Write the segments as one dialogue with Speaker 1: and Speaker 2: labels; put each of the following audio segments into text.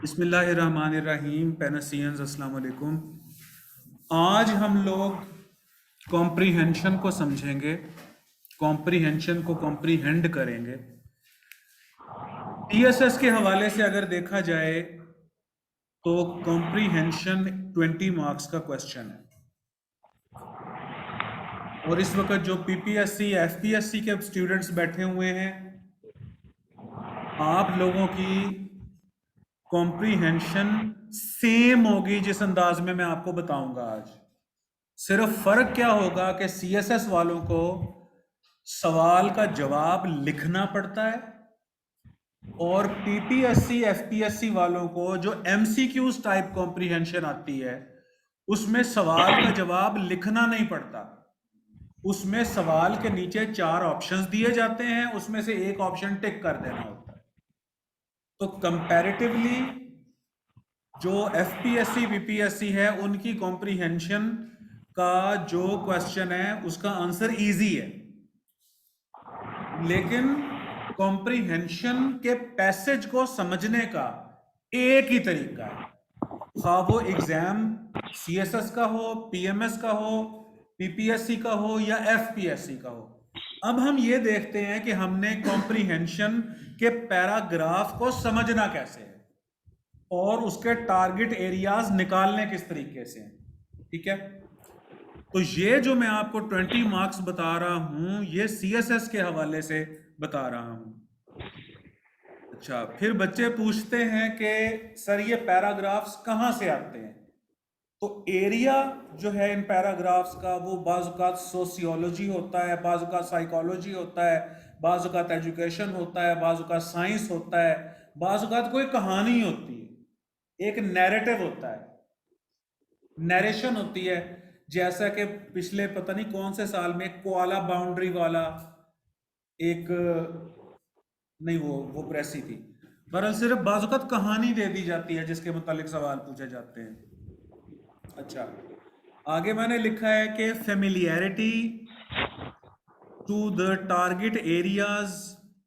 Speaker 1: बिस्मिल्लाहिर्रहमानिर्रहीम। पेनसियंस अस्सलाम वालेकुम। आज हम लोग कॉम्प्रीहेंशन को समझेंगे, कॉम्प्रीहेंशन को कॉम्प्रीहेंड करेंगे। टीएसएस के हवाले से अगर देखा जाए तो कॉम्प्रीहेंशन 20 मार्क्स का क्वेश्चन है, और इस वक्त जो पीपीएससी एफपीएससी के स्टूडेंट्स बैठे हुए हैं, आप लोगों की कॉम्प्रीहेंशन सेम होगी जिस अंदाज में मैं आपको बताऊंगा आज। सिर्फ फर्क क्या होगा कि सीएसएस वालों को सवाल का जवाब लिखना पड़ता है, और पीपीएससी एफपीएससी वालों को जो एमसीक्यूज टाइप कॉम्प्रीहेंशन आती है उसमें सवाल का जवाब लिखना नहीं पड़ता। उसमें सवाल के नीचे 4 ऑप्शंस दिए जाते हैं, उसमें से एक ऑप्शन टिक कर देना होता है। तो कंपैरेटिवली जो एफपीएससी बीपीएससी है उनकी कॉम्प्रीहेंशन का जो क्वेश्चन है उसका आंसर इजी है, लेकिन कॉम्प्रीहेंशन के पैसेज को समझने का एक ही तरीका है, खा वो एग्जाम सीएसएस का हो, पीएमएस का हो, पीपीएससी का हो या एफपीएससी का हो। अब हम ये देखते हैं कि हमने कॉम्प्रीहेंशन के पैराग्राफ को समझना कैसे है और उसके टारगेट एरियाज निकालने किस तरीके से हैं। ठीक है, तो ये जो मैं आपको 20 मार्क्स बता रहा हूं ये सीएसएस के हवाले से बता रहा हूं। अच्छा, फिर बच्चे पूछते हैं कि सर ये पैराग्राफ्स कहां से आते हैं। तो एरिया जो है इन पैराग्राफ्स का वो बाज़-औक़ात सोशियोलॉजी होता है, बाज़-औक़ात साइकोलॉजी होता है, बाज़-औक़ात एजुकेशन होता है, बाज़-औक़ात साइंस होता है, बाज़-औक़ात कोई कहानी होती है, एक नैरेटिव होता है, नरेशन होती है। जैसा कि पिछले पता नहीं कौन से साल में कोआला बाउंड्री वाला एक, नहीं वो प्रेसी थी, बहरहाल सिर्फ बाज़-औक़ात कहानी दे दी जाती है जिसके मुतालिक सवाल पूछे जाते हैं। अच्छा, आगे मैंने लिखा है कि familiarity to the target areas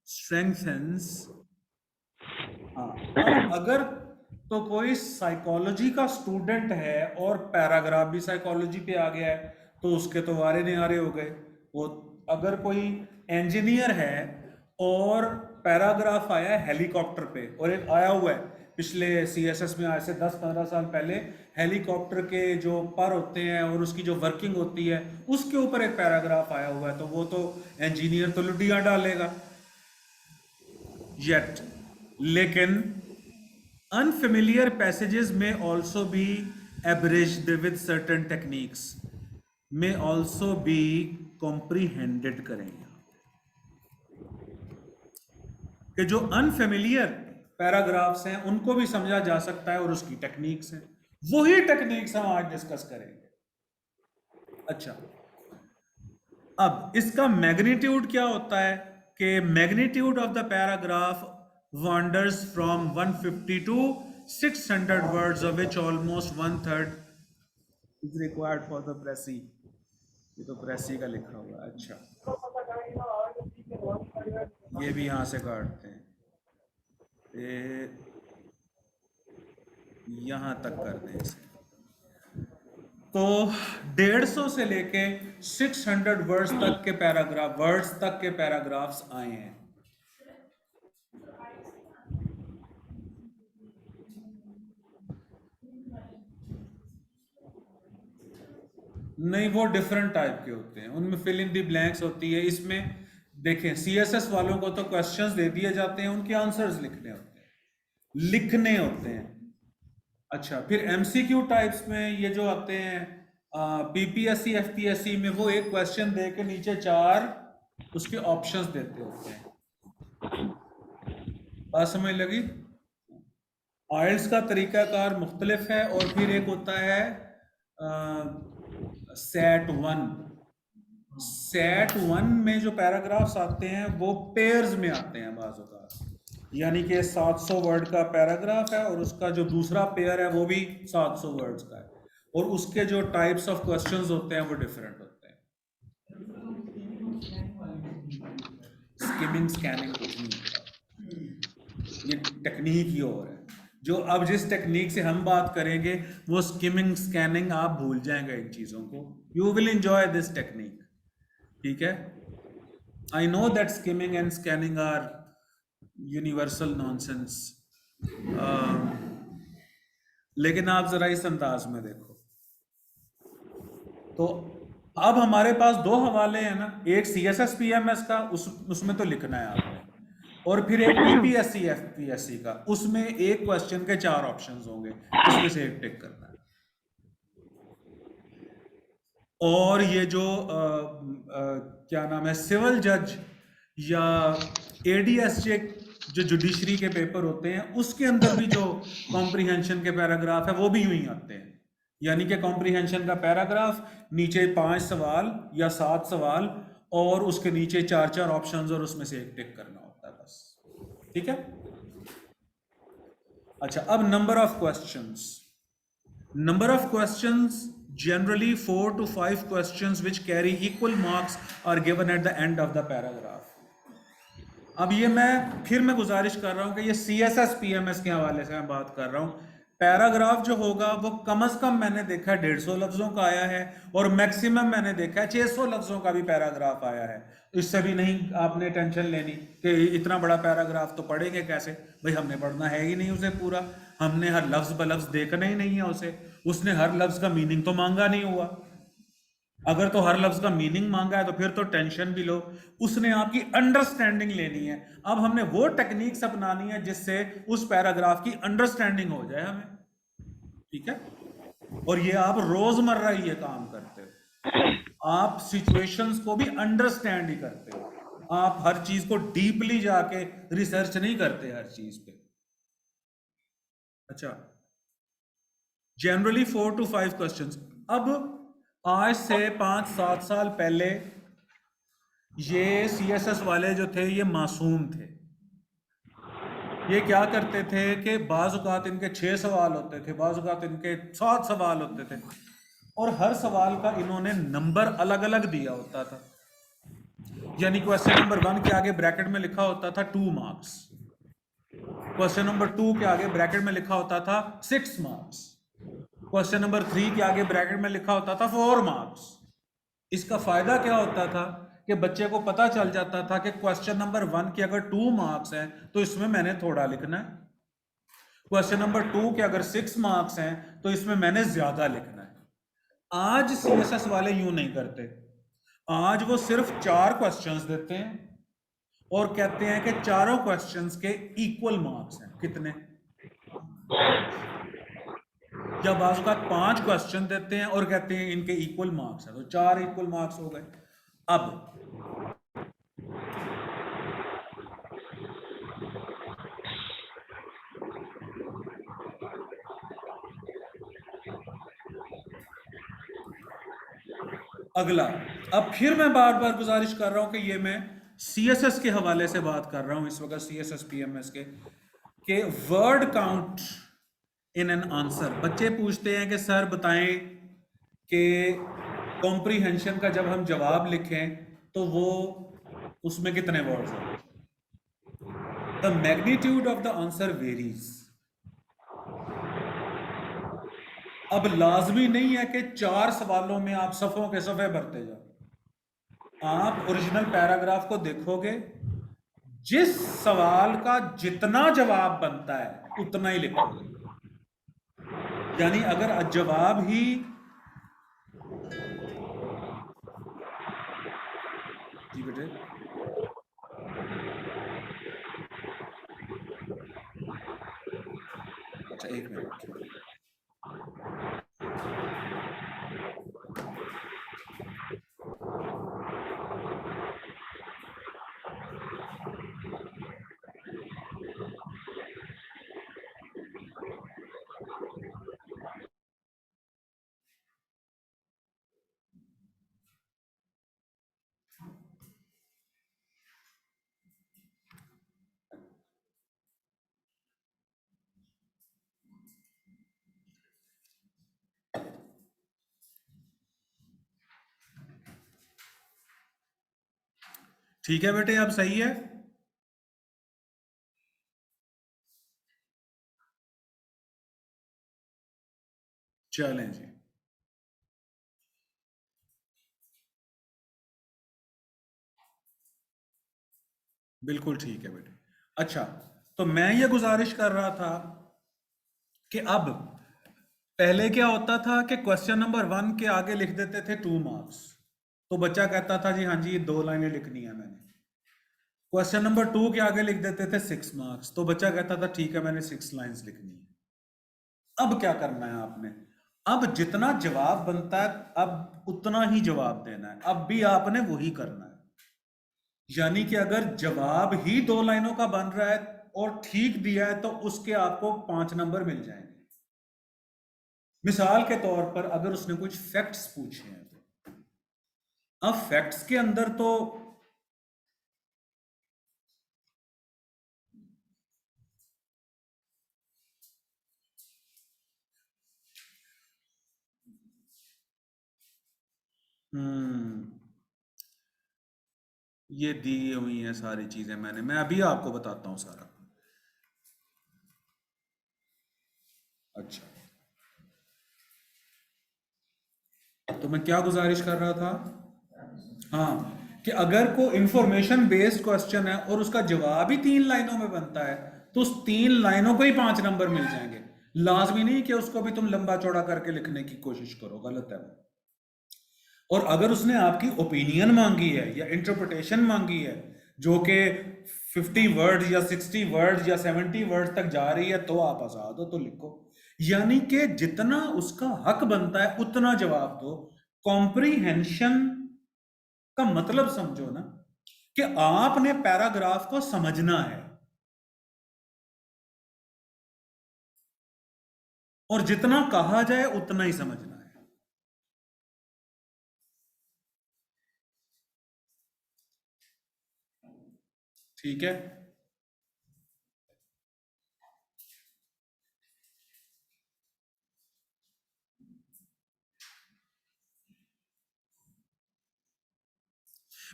Speaker 1: strengthens. हाँ, अब अगर तो कोई साइकोलॉजी का स्टूडेंट है और पैराग्राफ भी साइकोलॉजी पे आ गया है तो उसके तो वारे निहारे हो गए। वो अगर कोई इंजीनियर है और पैराग्राफ आया है हेलीकॉप्टर पे, और एक आया हुआ है पिछले सीएसएस में आज से 10-15 साल पहले, हेलीकॉप्टर के जो पर होते हैं और उसकी जो वर्किंग होती है उसके ऊपर एक पैराग्राफ आया हुआ है, तो वो तो इंजीनियर तो लुटियां डालेगा येट। लेकिन unfamiliar passages may also be abridged with certain techniques, may also be comprehended करेंगे कि जो अनफेमिलियर पैराग्राफ्स हैं उनको भी समझा जा सकता है और उसकी टेक्निक्स हैं, वही टेक्निक्स हम आज डिस्कस करेंगे। अच्छा, अब इसका मैग्नीट्यूड क्या होता है कि magnitude of the paragraph wanders from 150 to 600 words, of which almost 1/3 is required for the pressy। ये तो प्रेसी का लिखा हुआ है। अच्छा, ये भी यहां से काटते हैं, ये यहां तक कर दें इसे। तो 150 से लेके 600 वर्ड्स तक के पैराग्राफ्स आए हैं। नहीं, वो डिफरेंट टाइप के होते हैं, उनमें फिल इन दी ब्लैंक्स होती है। इसमें देखें, सीएसएस वालों को तो क्वेश्चंस दे दिए जाते हैं, उनके आंसर्स लिखने होते हैं। अच्छा, फिर एमसीक्यू टाइप्स में ये जो आते हैं पीपीएससी एफपीएससी में, वो एक क्वेश्चन दे के नीचे 4 उसके ऑप्शंस देते होते हैं। बात समझ लगी? आइल्स का तरीकाकार मुख्तलिफ है, और फिर एक होता है सेट वन में जो पैराग्राफ्स आते हैं वो पेयर्स में आते हैं बाज़ औक़ात, यानी कि 700 वर्ड का पैराग्राफ है और उसका जो दूसरा पेयर है वो भी 700 वर्ड्स का है, और उसके जो टाइप्स ऑफ क्वेश्चंस होते हैं वो डिफरेंट होते हैं। स्किमिंग स्कैनिंग कुछ नहीं होता, ये टेक्निक ही और है। जो अब जिस टेक्निक से हम बात करेंगे वो स्किमिंग स्कैनिंग, आप भूल जाएंगे इन चीजों को। You will enjoy this technique. ठीक है। I know that skimming and scanning are universal nonsense, लेकिन आप जरा इस अंदाज में देखो। तो अब हमारे पास दो हवाले हैं ना, एक C S S P M S का, उसमें तो लिखना है आपने, और फिर एक पीपीएससी एफपीएससी का, उसमें एक क्वेश्चन के चार ऑप्शंस होंगे, उसमें से एक टिक करना है। और ये जो क्या नाम है, सिविल जज या एडीएसजे जो जुडिशरी के पेपर होते हैं, उसके अंदर भी जो कॉम्प्रिहेंशन के पैराग्राफ है वो भी यूं ही आते हैं। यानी कि कॉम्प्रिहेंशन का पैराग्राफ, नीचे 5 सवाल या 7 सवाल, और उसके नीचे 4 ऑप्शंस, और उसमें से एक टिक करना होता है बस। ठीक है। अच्छा, अब number of questions. Number of questions, generally 4 to 5 questions which carry equal marks are given at the end of the paragraph. अब ये मैं गुजारिश कर रहा हूं कि ये C S S P M S के हवाले से मैं बात कर रहा हूं। पैराग्राफ जो होगा वो कम से कम मैंने देखा है 150 लफ्जों का आया है, और मैक्सिमम मैंने देखा है 600 लफ्जों का भी पैराग्राफ आया है। तो इससे भी नहीं आपने टेंशन लेनी कि इतना बड़ा पैराग्राफ तो पढ़ेंगे कैसे। भाई हमने पढ़ना है ही नहीं उसे पूरा, हमने हर लफ्ज ब लफ्ज देखना ही नहीं है उसे, उसने हर लफ्ज का मीनिंग तो मांगा नहीं हुआ। अगर तो हर लफ्ज का मीनिंग मांगा है तो फिर तो टेंशन भी लो, उसने आपकी अंडरस्टैंडिंग लेनी है। अब हमने वो टेक्निक्स अपनानी है जिससे उस पैराग्राफ की अंडरस्टैंडिंग हो जाए हमें। ठीक है। और ये आप रोजमर्रा ये काम करते हो, आप सिचुएशंस को भी अंडरस्टैंड ही करते हो, आप हर चीज को डीपली जाके रिसर्च नहीं करते हर चीज पे। अच्छा, जनरली 4 to 5 क्वेश्चंस। अब आज से 5-7 साल पहले ये सीएसएस वाले जो थे ये मासूम थे। ये क्या करते थे कि बाज़ औक़ात इनके 6 सवाल होते थे, बाज़ औक़ात इनके 7 सवाल होते थे, और हर सवाल का इन्होंने नंबर अलग अलग दिया होता था। यानी क्वेश्चन नंबर 1 के आगे ब्रैकेट में लिखा होता था 2 मार्क्स, क्वेश्चन नंबर 2 के आगे ब्रैकेट में लिखा होता था 6 मार्क्स, क्वेश्चन नंबर 3 के आगे ब्रैकेट में लिखा होता था 4 मार्क्स। इसका फायदा क्या होता था कि बच्चे को पता चल जाता था कि क्वेश्चन नंबर 1 के अगर 2 मार्क्स हैं तो इसमें मैंने थोड़ा लिखना है, क्वेश्चन नंबर 2 के अगर 6 मार्क्स हैं तो इसमें मैंने ज्यादा लिखना है। आज सीएसएस वाले यूं नहीं करते, आज वो सिर्फ 4 क्वेश्चंस देते हैं और कहते हैं कि चारों क्वेश्चंस के इक्वल मार्क्स हैं। कितने? या बाजू का 5 क्वेश्चन देते हैं और कहते हैं इनके इक्वल मार्क्स हैं, तो 4 इक्वल मार्क्स हो गए। अब अगला, अब फिर मैं बार बार गुजारिश कर रहा हूं कि ये मैं सीएसएस के हवाले से बात कर रहा हूं इस वक्त, सीएसएस पीएमएस के word count in an answer. बच्चे पूछते हैं कि सर बताएं कि कॉम्प्रीहेंशन का जब हम जवाब लिखें तो वो उसमें कितने वर्ड्स होंगे। The magnitude of the answer varies. अब लाजमी नहीं है कि 4 सवालों में आप सफ़ों के सफ़े भरते जाओ। आप ओरिजिनल पैराग्राफ को देखोगे, जिस सवाल का जितना जवाब बनता है उतना ही लिखोगे। यानी अगर जवाब ही जी बेटे, अच्छा एक मिनट। ठीक है बेटे, अब सही है। चलें जी। बिल्कुल ठीक है बेटे। अच्छा, तो मैं ये गुजारिश कर रहा था कि अब पहले क्या होता था कि क्वेश्चन नंबर 1 के आगे लिख देते थे 2 मार्क्स, तो बच्चा कहता था जी हाँ जी ये 2 लाइनें लिखनी है मैंने। क्वेश्चन नंबर 2 के आगे लिख देते थे 6 मार्क्स, तो बच्चा कहता था ठीक है मैंने 6 लाइंस लिखनी है। अब क्या करना है आपने? अब जितना जवाब बनता है अब उतना ही जवाब देना है, अब भी आपने वही करना है। यानी कि अगर जवाब ही 2 लाइनों का बन रहा है और ठीक दिया है तो उसके आपको 5 नंबर मिल जाएंगे। मिसाल के तौर पर अगर उसने कुछ फैक्ट्स पूछे हैं तो अब फैक्ट्स के अंदर तो हम्म ये दी हुई हैं सारी चीजें मैं अभी आपको बताता हूं सारा। अच्छा, तो मैं क्या गुजारिश कर रहा था? हाँ, कि अगर कोई इंफॉर्मेशन बेस्ड क्वेश्चन है और उसका जवाब ही 3 लाइनों में बनता है तो उस 3 लाइनों को ही 5 नंबर मिल जाएंगे। लाजमी नहीं कि उसको भी तुम लंबा चौड़ा करके लिखने की कोशिश करो, गलत है वो। और अगर उसने आपकी ओपिनियन मांगी है या इंटरप्रिटेशन मांगी है जो कि 50 वर्ड या 60 वर्ड या 70 वर्ड तक जा रही है तो आप आजाद हो, तो लिखो। यानी कि जितना उसका हक बनता है उतना जवाब दो। कॉम्प्रीहेंशन का मतलब समझो ना, कि आपने पैराग्राफ को समझना है और जितना कहा जाए उतना ही समझना है। ठीक है।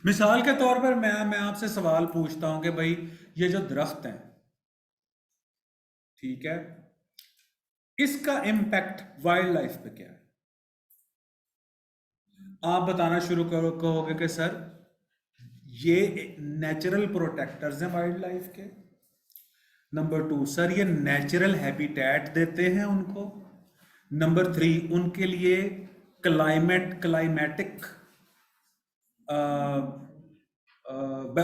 Speaker 1: मिसाल के तौर पर मैं आपसे सवाल पूछता हूं कि भाई ये जो दरख्त हैं, ठीक है, इसका इम्पैक्ट वाइल्ड लाइफ पे क्या है? आप बताना शुरू करो, कहोगे कि सर ये नेचुरल प्रोटेक्टर्स हैं वाइल्ड लाइफ के। नंबर 2, सर ये नेचुरल हैबिटेट देते हैं उनको। नंबर 3, उनके लिए क्लाइमेटिक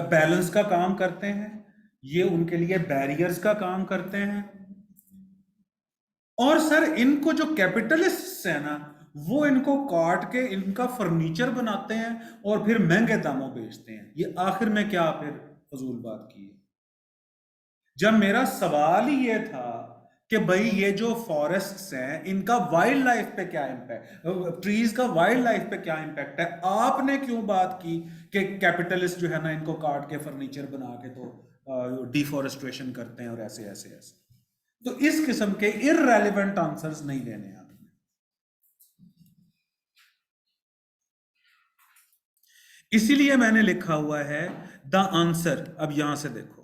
Speaker 1: बैलेंस का काम करते हैं, ये उनके लिए बैरियर्स का काम करते हैं। और सर इनको जो कैपिटलिस्ट्स है ना, वो इनको काट के इनका फर्नीचर बनाते हैं और फिर महंगे दामों बेचते हैं। ये आखिर में क्या फिर फजूल बात की है? जब मेरा सवाल ही ये था कि भाई ये जो फॉरेस्ट्स हैं इनका वाइल्ड लाइफ पे क्या इम्पैक्ट, ट्रीज का वाइल्ड लाइफ पे क्या इम्पैक्ट है, आपने क्यों बात की कि कैपिटलिस्ट जो है ना इनको काट के फर्नीचर बना के तो डिफॉरेस्ट्रेशन करते हैं और ऐसे ऐसे ऐसे। तो इस किस्म के इररेलेवेंट आंसर्स नहीं देने आपने। इसीलिए मैंने लिखा हुआ है द आंसर, अब यहां से देखो,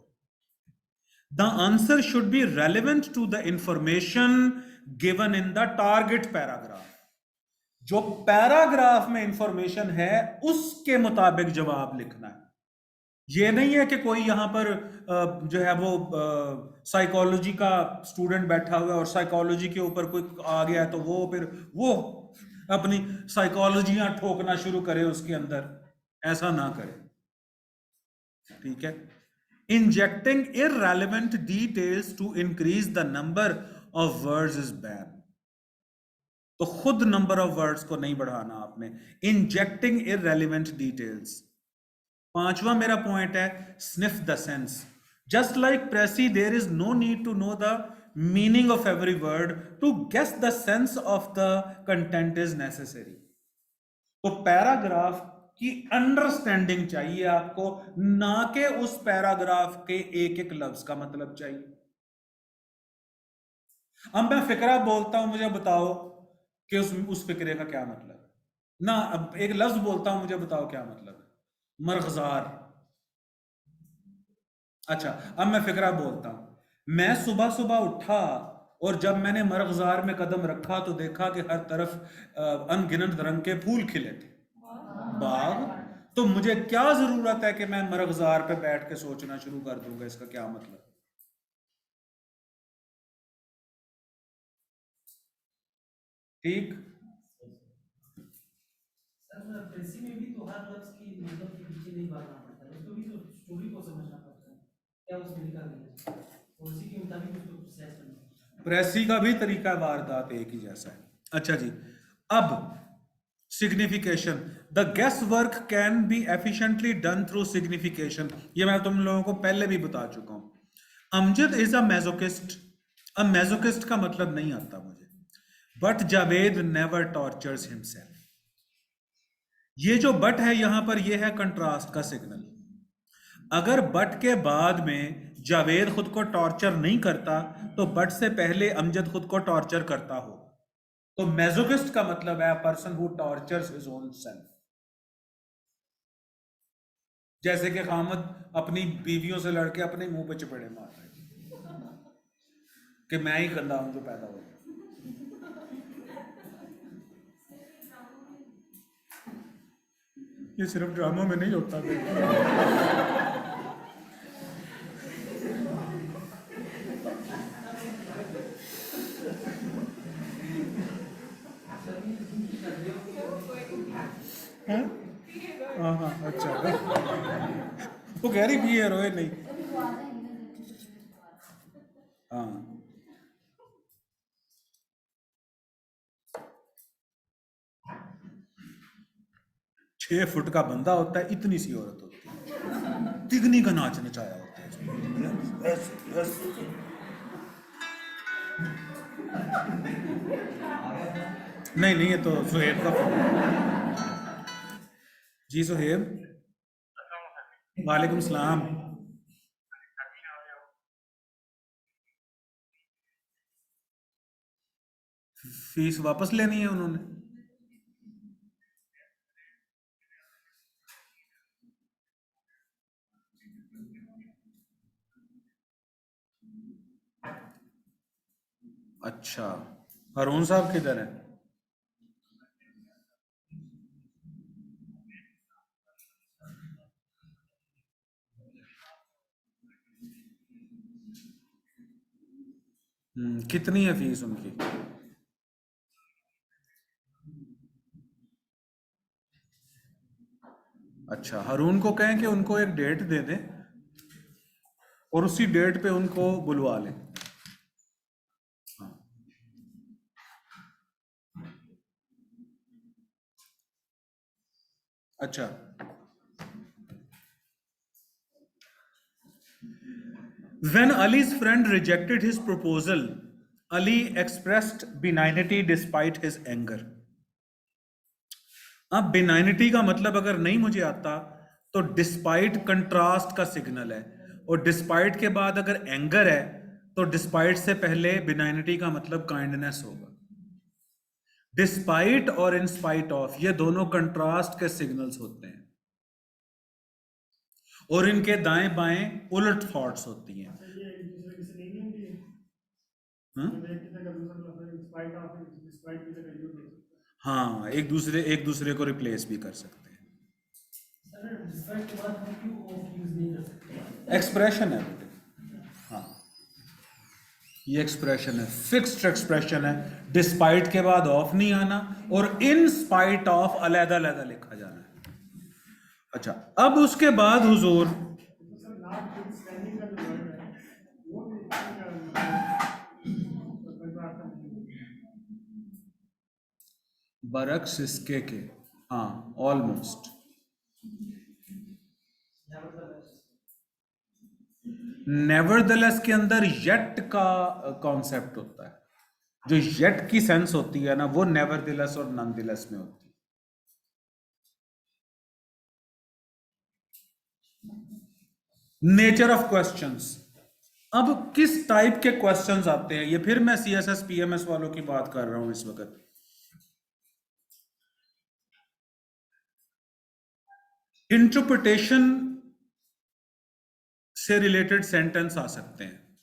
Speaker 1: the answer should be relevant to the information given in the target paragraph. जो पैराग्राफ में इंफॉर्मेशन है उसके मुताबिक जवाब लिखना है। ये नहीं है कि कोई यहां पर जो है वो साइकोलॉजी का स्टूडेंट बैठा हुआ है और साइकोलॉजी के ऊपर कोई आ गया है तो वो फिर वो अपनी साइकोलॉजियां ठोकना शुरू करे उसके अंदर। ऐसा ना करे, ठीक है। Injecting irrelevant details to increase the number of words is ban. तो खुद नंबर ऑफ वर्ड्स को नहीं बढ़ाना आपने, इंजेक्टिंग इररेलेवेंट डिटेल्स। पांचवा मेरा पॉइंट है sniff the sense. Just like precis there is no need to know the meaning of every word, to guess the sense of the content is necessary. तो paragraph की understanding चाहिए आपको, ना कि उस पैराग्राफ के एक एक लफ्ज का मतलब चाहिए। अब मैं फिक्रा बोलता हूं, मुझे बताओ कि उस फिक्रे का क्या मतलब है ना। अब एक लफ्ज बोलता हूं, मुझे बताओ क्या मतलब है, मरगजार। अच्छा, अब मैं फिक्रा बोलता हूं, मैं सुबह सुबह उठा और जब मैंने मरगजार में कदम रखा तो देखा कि हर तरफ अनगिनत रंग के फूल खिले थे, बाग। तो मुझे क्या जरूरत है कि मैं मरगजार पे बैठ के सोचना शुरू कर दूंगा, इसका क्या मतलब? ठीक।
Speaker 2: सर प्रेसी में भी तो हर लफ्ज की मतलब के पीछे नहीं भागना पड़ता है, उसको भी तो स्टोरी को समझना पड़ता है, क्या उसमें लिखा गया है, तो उसी के मुताबिक उसको प्रोसेस करना पड़ता है।
Speaker 1: प्रेसी का भी तरीका वारदात एक ही जैसा है। अच्छा जी, अब signification. The guess work can be efficiently done through signification. ये मैं तुम लोगों को पहले भी बता चुका हूं। Amjad is a masochist. अब मैजोकिस्ट का मतलब नहीं आता मुझे, but Javed never tortures himself. ये जो बट है यहां पर, ये है कंट्रास्ट का सिग्नल। अगर बट के बाद में जावेद खुद को टॉर्चर नहीं करता, तो बट से पहले अमजद खुद को टॉर्चर करता हो। तो मैजोकिस्ट का मतलब है person who tortures his own self. जैसे कि खामद अपनी बीवियों से लड़के अपने मुंह पे चपेड़े मार रहे हैं कि मैं ही गंदा हूं जो पैदा हो गया। ये सिर्फ ड्रामों में नहीं होता बेटा। हाँ हाँ हाँ, अच्छा। वो कह रही भी है, रोए नहीं। हाँ, 6 फुट का बंदा होता है, इतनी सी औरत होती है, तिगनी का नाच नचाया होता है इसमें। Yes, yes. नहीं नहीं, ये तो सुहेब का फोन है। जी सुहेब। वालेकुम सलाम। फीस वापस लेनी है उन्होंने? अच्छा, हारून साहब किधर है? कितनी है फीस उनकी? अच्छा, हारून को कहें कि उनको एक डेट दे दें और उसी डेट पे उनको बुलवा लें। हाँ। अच्छा। When Ali's friend rejected his proposal, Ali expressed benignity despite his anger. अब बेनाइनिटी का मतलब अगर नहीं मुझे आता, तो डिस्पाइट कंट्रास्ट का सिग्नल है, और डिस्पाइट के बाद अगर एंगर है, तो डिस्पाइट से पहले बेनाइनिटी का मतलब काइंडनेस होगा। डिस्पाइट और इन स्पाइट ऑफ, ये दोनों कंट्रास्ट के सिग्नल्स होते हैं, और इनके दाएं बाएं उलट थॉट्स होती हैं।
Speaker 2: ये एक दूसरे की सिनोनिम भी है,
Speaker 1: हाँ
Speaker 2: जब एक की जगह दूसरा लफ्ज डिस्पाइट ऑफ डिस्पाइट की जगह यूज हो सकता
Speaker 1: हाँ, एक दूसरे को रिप्लेस भी कर सकते हैं।
Speaker 2: है। सर डिस्पाइट के बाद हम क्यों ऑफ यूज नहीं कर सकते?
Speaker 1: एक्सप्रेशन है बेटे। हाँ, ये एक्सप्रेशन है, फिक्स्ड एक्सप्रेशन है। डिस्पाइट के बाद ऑफ नहीं आना, और इन स्पाइट ऑफ अलग अलग लिखा जाना है। अच्छा, अब उसके बाद हुजूर
Speaker 2: तो सर नॉट अंडरस्टैंडिंग का जो वर्ड है वो भी कंट्रास्ट नहीं
Speaker 1: बरक्स इसके के, हाँ, ऑलमोस्ट। नेवरदलेस के अंदर येट का कॉन्सेप्ट होता है। जो येट की सेंस होती है ना, वो नेवरदलेस और नॉनदलेस में होती है। Nature of questions. अब किस टाइप के क्वेश्चंस आते हैं, ये फिर मैं सीएसएस पीएमएस वालों की बात कर रहा हूं इस वक्त। इंटरप्रिटेशन से रिलेटेड सेंटेंस आ सकते हैं।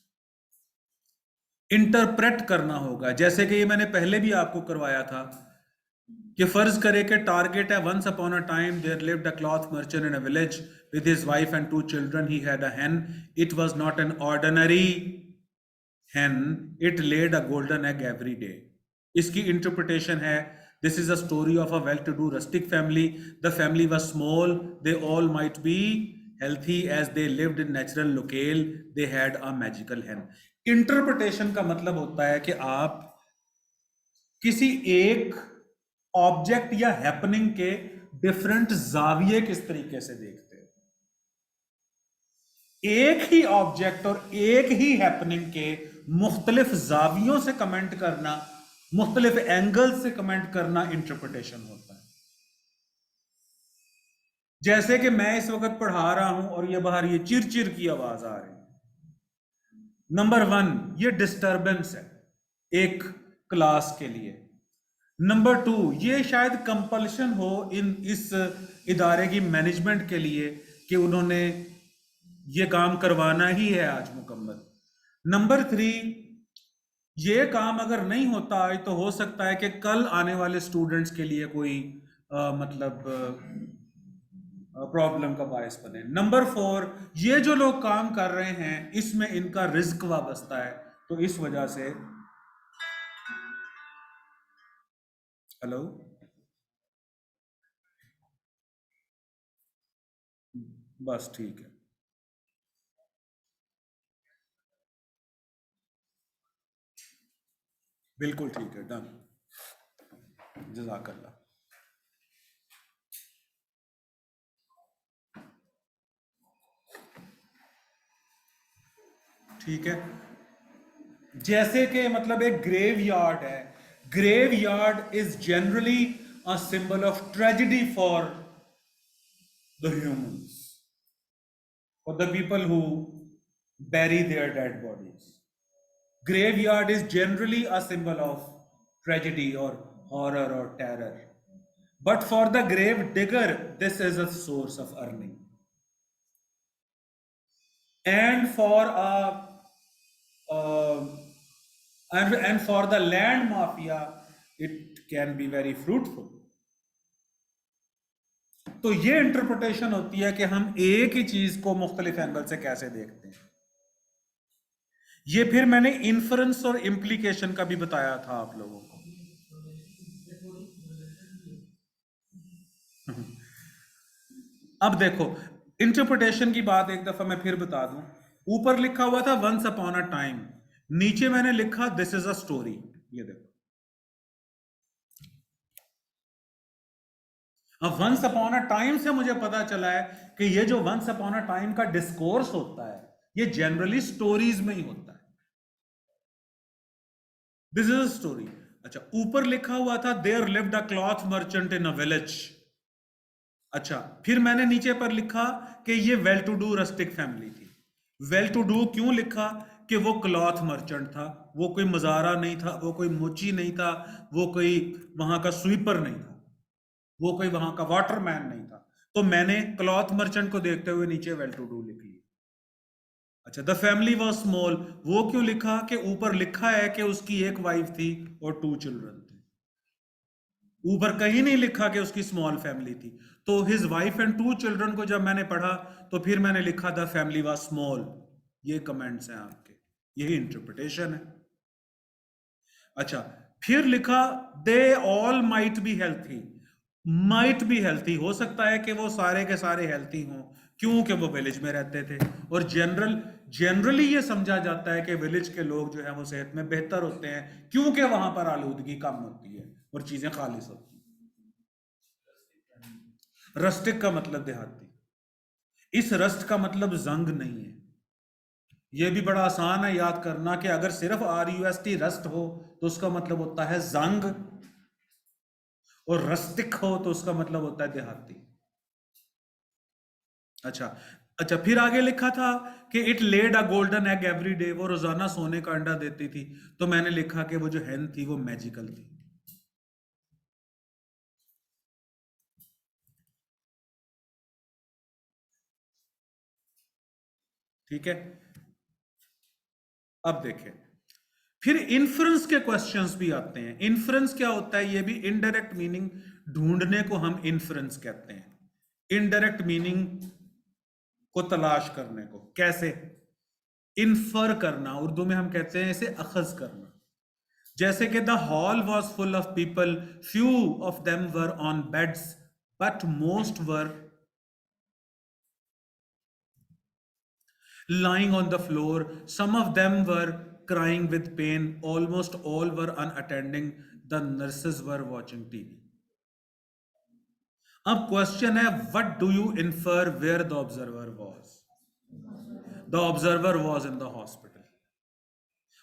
Speaker 1: इंटरप्रेट करना होगा। जैसे कि ये मैंने पहले भी आपको करवाया था कि फर्ज करें कि टारगेट है, once upon a time there lived a cloth merchant in a village with his wife and 2 children, he had a hen, it was not an ordinary hen, it laid a golden egg every day. इसकी interpretation है, this is a story of a well to do rustic family, the family was small, they all might be healthy as they lived in natural locale, they had a magical hen. Interpretation का मतलब होता है कि आप किसी एक object या happening के डिफरेंट जाविये किस तरीके से देखते हैं। एक ही ऑब्जेक्ट और एक ही हैपनिंग के मुख्तलिफ जावियों से कमेंट करना, मुख्तलिफ एंगल से कमेंट करना इंटरप्रिटेशन होता है। जैसे कि मैं इस वक्त पढ़ा रहा हूं और ये बाहर ये चिरचिर की आवाज आ रही है। नंबर 1, ये डिस्टरबेंस है एक क्लास के लिए। नंबर 2, ये शायद कंपल्शन हो इस इदारे की मैनेजमेंट के लिए कि उन्होंने ये काम करवाना ही है आज मुकम्मल। नंबर 3, ये काम अगर नहीं होता है तो हो सकता है कि कल आने वाले स्टूडेंट्स के लिए कोई मतलब प्रॉब्लम का बायस बने। नंबर 4, ये जो लोग काम कर रहे हैं इसमें इनका रिस्क वाबस्ता है, तो इस वजह से। हेलो, बस ठीक है, बिल्कुल ठीक है, डन, जज़ाकल्लाह। ठीक है, जैसे कि मतलब एक ग्रेव यार्ड है, grave yard is generally a symbol of tragedy for the humans, for the people who bury their dead bodies. Graveyard is generally a symbol of tragedy or horror or terror. But for the grave digger, this is a source of earning. And for uh, and for the land mafia, it can be very fruitful. तो ये interpretation होती है कि हम एक ही चीज को मुख्तलिफ एंगल से कैसे देखते हैं। ये फिर मैंने इन्फरेंस और इम्प्लीकेशन का भी बताया था आप लोगों को। अब देखो, इंटरप्रिटेशन की बात एक दफा मैं फिर बता दूं। ऊपर लिखा हुआ था वंस अपॉन अ टाइम, नीचे मैंने लिखा दिस इज अ स्टोरी। ये देखो, अब वंस अपॉन अ टाइम से मुझे पता चला है कि ये जो वंस अपॉन अ टाइम का डिस्कोर्स होता है ये जनरली स्टोरीज में ही होता है। This is a story. अच्छा, ऊपर लिखा हुआ था there lived a cloth merchant in a village. अच्छा, फिर मैंने नीचे पर लिखा कि ये well to do rustic family थी। वेल टू डू क्यों लिखा? कि वो क्लॉथ मर्चेंट था, वो कोई मजारा नहीं था, वो कोई मोची नहीं था, वो कोई वहां का स्वीपर नहीं था, वो कोई वहां का वाटरमैन नहीं था। तो मैंने क्लॉथ मर्चेंट को देखते हुए नीचे वेल टू डू लिख लिया। अच्छा, द फैमिली वॉज स्मॉल, वो क्यों लिखा? कि ऊपर लिखा है कि उसकी एक वाइफ थी और 2 चिल्ड्रन थे, ऊपर कहीं नहीं लिखा कि उसकी स्मॉल फैमिली थी। तो हिज वाइफ एंड 2 चिल्ड्रन को जब मैंने पढ़ा तो फिर मैंने लिखा द फैमिली वाज स्मॉल। ये कमेंट्स हैं आपके, यही इंटरप्रिटेशन है। अच्छा, फिर लिखा दे all might be healthy. Might be healthy, हो सकता है कि वो सारे के सारे हेल्थी हों, क्योंकि वो विलेज में रहते थे। और जनरली ये समझा जाता है कि विलेज के लोग जो है वो सेहत में बेहतर होते हैं, क्योंकि वहां पर आलूदगी कम होती है और चीजें खालिश होती हैं। रस्टिक का मतलब देहाती। इस रस्ट का मतलब जंग नहीं है। यह भी बड़ा आसान है याद करना कि अगर सिर्फ RUST रस्ट हो तो उसका मतलब होता है जंग, और रस्टिक हो तो उसका मतलब होता है देहाती। अच्छा, अच्छा, फिर आगे लिखा था कि it laid a golden egg every day, वो रोजाना सोने का अंडा देती थी। तो मैंने लिखा कि वो जो हैन थी वो मैजिकल थी। ठीक है, अब देखें, फिर इन्फ्रेंस के क्वेश्चंस भी आते हैं। इन्फ्रेंस क्या होता है? ये भी इनडायरेक्ट मीनिंग ढूंढने को हम इन्फ्रेंस कहते हैं। इनडायरेक्ट मीनिंग को तलाश करने को कैसे? इन्फर करना, उर्दू में हम कहते हैं इसे अखज करना। जैसे कि the hall was full of people, few of them were on beds but most were lying on the floor. Some of them were crying with pain. Almost all were unattending. The nurses were watching TV. अब question है, what do you infer where the observer was? The observer was in the hospital.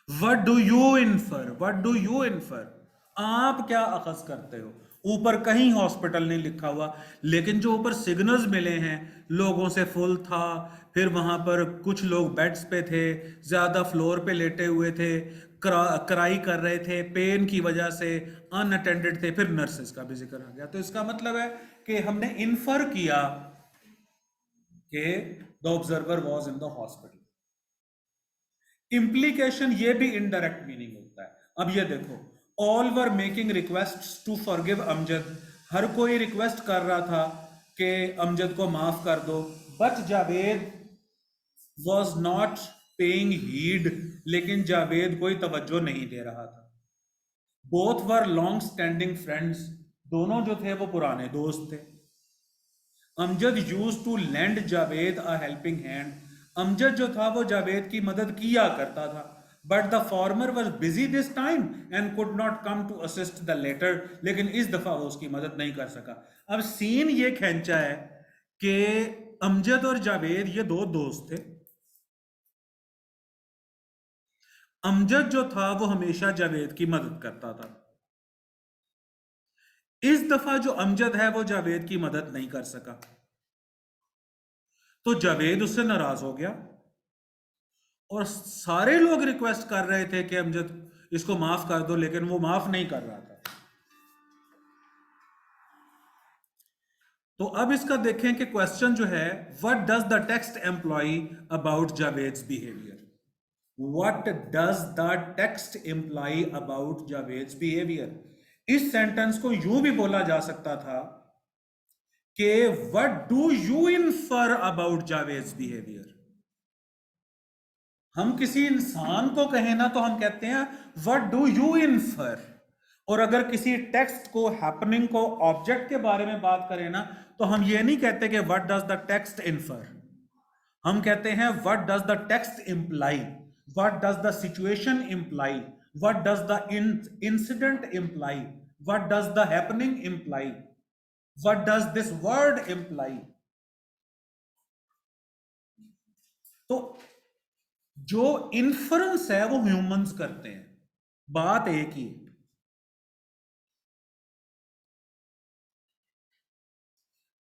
Speaker 1: What do you infer? What do you infer? आप क्या अखज करते हो? ऊपर कहीं hospital नहीं लिखा हुआ, लेकिन जो ऊपर सिग्नल्स मिले हैं, लोगों से फुल था, फिर वहां पर कुछ लोग बेड्स पे थे, ज्यादा फ्लोर पे लेटे हुए थे, क्राई कर रहे थे, पेन की वजह से अनअटेंडेड थे, फिर नर्सेस का भी जिक्र आ गया। तो इसका मतलब है कि हमने इन्फर किया कि the observer was in the hospital. Implication ये भी इनडायरेक्ट मीनिंग होता है। अब ये देखो, all were making requests to forgive Amjad, हर कोई रिक्वेस्ट कर रहा था कि अमजद को माफ कर दो, but Javed was not paying heed, लेकिन जावेद कोई तवज्जो नहीं दे रहा था। Both were long standing friends, दोनों जो थे वो पुराने दोस्त थे। Amjad used to lend Javed a helping hand, Amjad जो था वो जावेद की मदद किया करता था। But the former was busy this time and could not come to assist the latter, लेकिन इस दफा वो उसकी मदद नहीं कर सका। अब सीन ये खींचा है कि अमजद और जावेद ये दो दोस्त थे। अमजद जो था वो हमेशा जावेद की मदद करता था। इस दफा जो अमजद है वो जावेद की मदद नहीं कर सका, तो जावेद उससे नाराज हो गया और सारे लोग रिक्वेस्ट कर रहे थे कि अमजद इसको माफ कर दो, लेकिन वो माफ नहीं कर रहा था। तो अब इसका देखें कि क्वेश्चन जो है, what does the text employ about Javed's behaviour? What does the text employ about Javed's behaviour? इस सेंटेंस को यूं भी बोला जा सकता था कि what do you infer about Javed's behaviour? हम किसी इंसान को कहें ना तो हम कहते हैं व्हाट डू यू इन्फर, और अगर किसी टेक्स्ट को, हैपनिंग को, ऑब्जेक्ट के बारे में बात करें ना तो हम ये नहीं कहते कि what does the text infer, हम कहते हैं what does the text imply, what does the situation imply, what does the incident imply, what does the happening imply, what does this word imply. तो जो इन्फरेंस है वो humans करते हैं, बात एक ही है।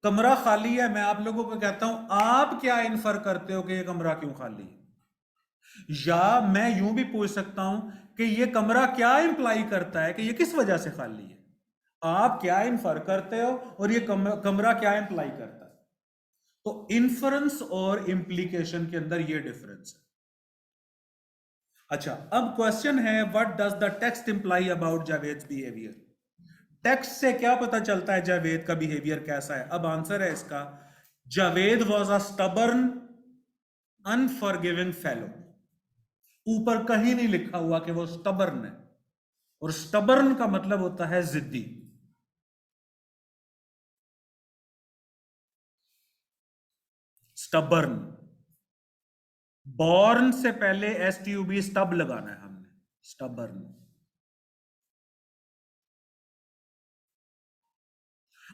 Speaker 1: कमरा खाली है, मैं आप लोगों को कहता हूं आप क्या इन्फर करते हो कि ये कमरा क्यों खाली है? या मैं यूं भी पूछ सकता हूं कि ये कमरा क्या इंप्लाई करता है कि ये किस वजह से खाली है? आप क्या इन्फर करते हो और ये कमरा क्या इंप्लाई करता है? तो इन्फरेंस और इंप्लीकेशन के अंदर ये डिफरेंस है। अच्छा, अब क्वेश्चन है what does the text imply about Javed's behaviour? Text से क्या पता चलता है जावेद का बिहेवियर कैसा है? अब आंसर है इसका, Javed was a stubborn unforgiving fellow. ऊपर कहीं नहीं लिखा हुआ कि वो स्टबर्न है, और स्टबर्न का मतलब होता है जिद्दी। स्टबर्न, बॉर्न से पहले STUB स्टब लगाना है हमने, स्टबर्न।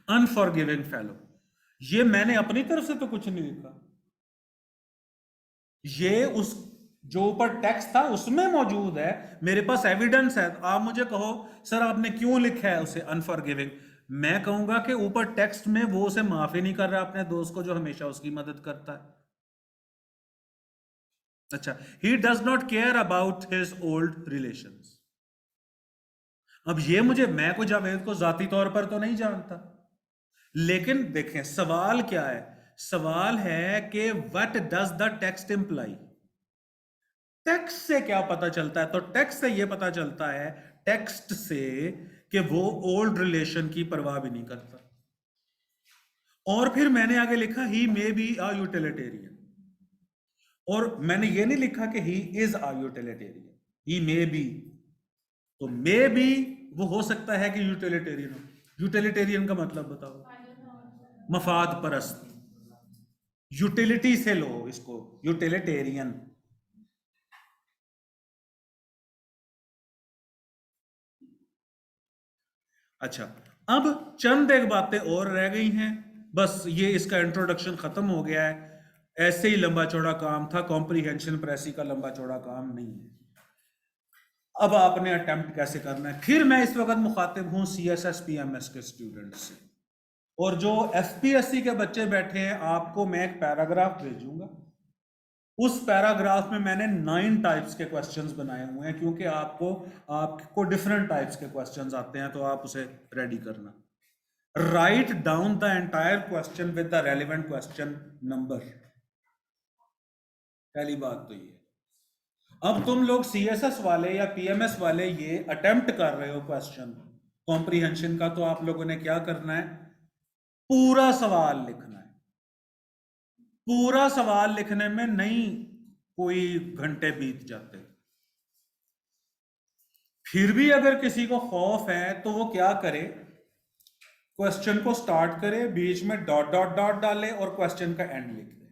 Speaker 1: अनफॉरगिविंग फेलो, ये मैंने अपनी तरफ से तो कुछ नहीं लिखा, ये उस जो ऊपर टेक्स्ट था उसमें मौजूद है, मेरे पास एविडेंस है। आप मुझे कहो सर आपने क्यों लिखा है उसे अनफॉरगिविंग, मैं कहूंगा कि ऊपर टेक्स्ट में वो उसे माफ ही नहीं कर रहा अपने दोस्त को जो हमेशा उसकी मदद करता है। अच्छा, he does not care about his old relations. अब ये मुझे, मैं को जावेद को जाती तौर पर तो नहीं जानता, लेकिन देखें सवाल क्या है? सवाल है कि what does the text imply? Text से क्या पता चलता है? तो टेक्स्ट से ये पता चलता है, टेक्स्ट से, कि वो ओल्ड रिलेशन की परवाह भी नहीं करता। और फिर मैंने आगे लिखा ही मे बी अ यूटिलिटेरियन, और मैंने ये नहीं लिखा कि he is a utilitarian, he may be. तो मे बी वो हो सकता है कि यूटिलिटेरियन हो। यूटिलिटेरियन का मतलब बताओ? मफाद परस्त। यूटिलिटी से लो इसको, यूटिलिटेरियन। अच्छा, अब चंद एक बातें और रह गई हैं, बस ये इसका इंट्रोडक्शन खत्म हो गया है। ऐसे ही लंबा चौड़ा काम था, कॉम्प्रीहेंशन प्रेसी का लंबा चौड़ा काम नहीं है। अब आपने अटेम्प्ट कैसे करना है? फिर मैं इस वक्त मुखातिब हूं CSS PMS के स्टूडेंट से, और जो FPSC के बच्चे बैठे हैं, आपको मैं एक पैराग्राफ भेजूंगा। उस पैराग्राफ में मैंने 9 टाइप्स के क्वेश्चंस बनाए हुए हैं, क्योंकि आपको डिफरेंट टाइप्स के क्वेश्चंस आते हैं, तो आप उसे रेडी करना। Write down the entire question with the relevant question number. पहली बात तो ये। अब तुम लोग CSS वाले या PMS वाले ये अटेम्प्ट कर रहे हो क्वेश्चन कॉम्प्रीहेंशन का, तो आप लोगों ने क्या करना है? पूरा सवाल लिखना है। पूरा सवाल लिखने में नहीं कोई घंटे बीत जाते। फिर भी अगर किसी को खौफ है तो वो क्या करे? क्वेश्चन को स्टार्ट करे, बीच में डॉट डॉट डॉट डाले और क्वेश्चन का एंड लिख दे।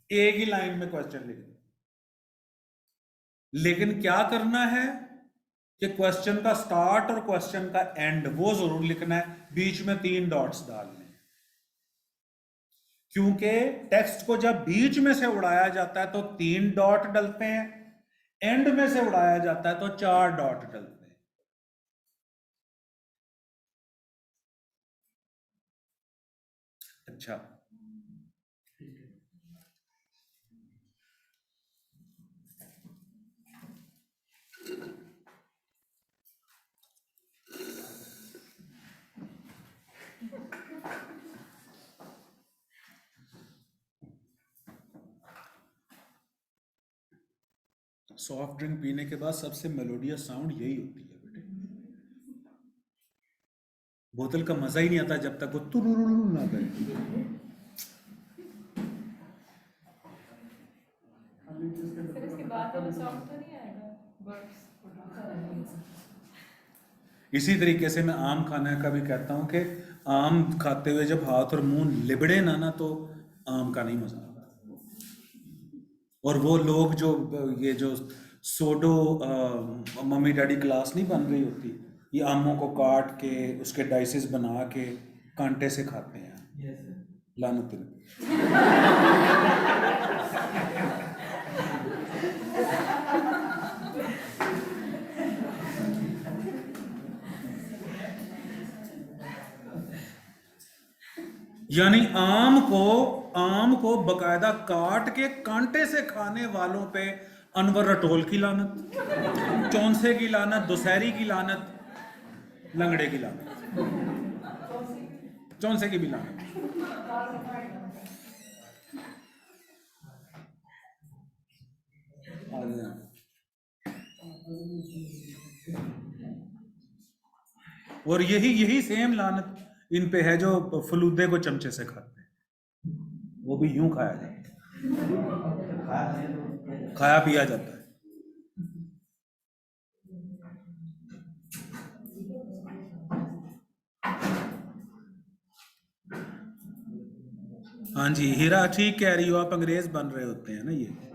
Speaker 1: एक ही लाइन में क्वेश्चन लिख दे। लेकिन क्या करना है कि क्वेश्चन का स्टार्ट और क्वेश्चन का एंड वो जरूर लिखना है, बीच में 3 डॉट्स डालने हैं। क्योंकि टेक्स्ट को जब बीच में से उड़ाया जाता है तो 3 डॉट डलते हैं, एंड में से उड़ाया जाता है तो 4 डॉट डलते हैं। अच्छा, सॉफ्ट ड्रिंक पीने के बाद सबसे मेलोडियस साउंड यही होती है बेटे। बोतल का मजा ही नहीं आता जब तक वो तुरुरुरु ना करे।
Speaker 3: फिर इसके बाद वाला सॉन्ग तो नहीं आएगा बर्ड्स?
Speaker 1: इसी तरीके से मैं आम खाने का भी कहता हूँ कि आम खाते हुए जब हाथ और मुंह लिबड़े ना तो आम का नहीं मजा आता। और वो लोग जो ये जो सोडो मम्मी डैडी क्लास नहीं बन रही होती, ये आमों को काट के उसके डाइसेस बना के कांटे से खाते हैं। लानत इनको। यानी आम को बकायदा काट के कांटे से खाने वालों पे अनवर रटोल की लानत, चौंसे की लानत, दुशहरी की लानत, लंगड़े की लानत, चौंसे की भी लानत। और यही यही सेम लानत इन पे है जो फलूदे को चमचे से खाते हैं, वो भी यूं खाया जाता है, खाया पिया जाता है। हाँ जी हीरा, ठीक कह रही हो आप, अंग्रेज बन रहे होते हैं ना ये।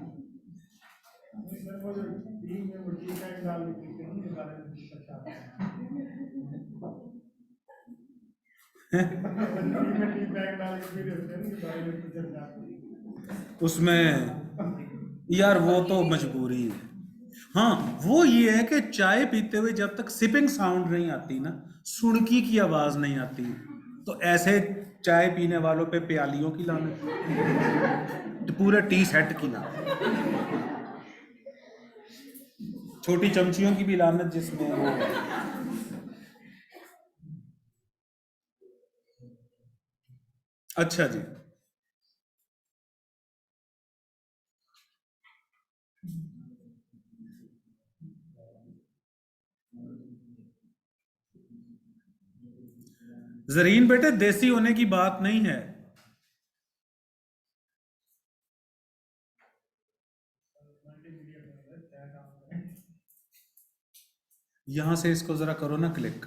Speaker 1: उसमें यार वो तो मजबूरी है। हाँ, वो ये है कि चाय पीते हुए जब तक सिपिंग साउंड नहीं आती ना, सुणकी की आवाज नहीं आती, तो ऐसे चाय पीने वालों पे प्यालियों की लानत, तो पूरे टी सेट की लानत, छोटी चमचियों की भी लानत जिसमें वो। अच्छा जी। जरीन बेटे देसी होने की बात नहीं है। यहां से इसको जरा करो ना क्लिक।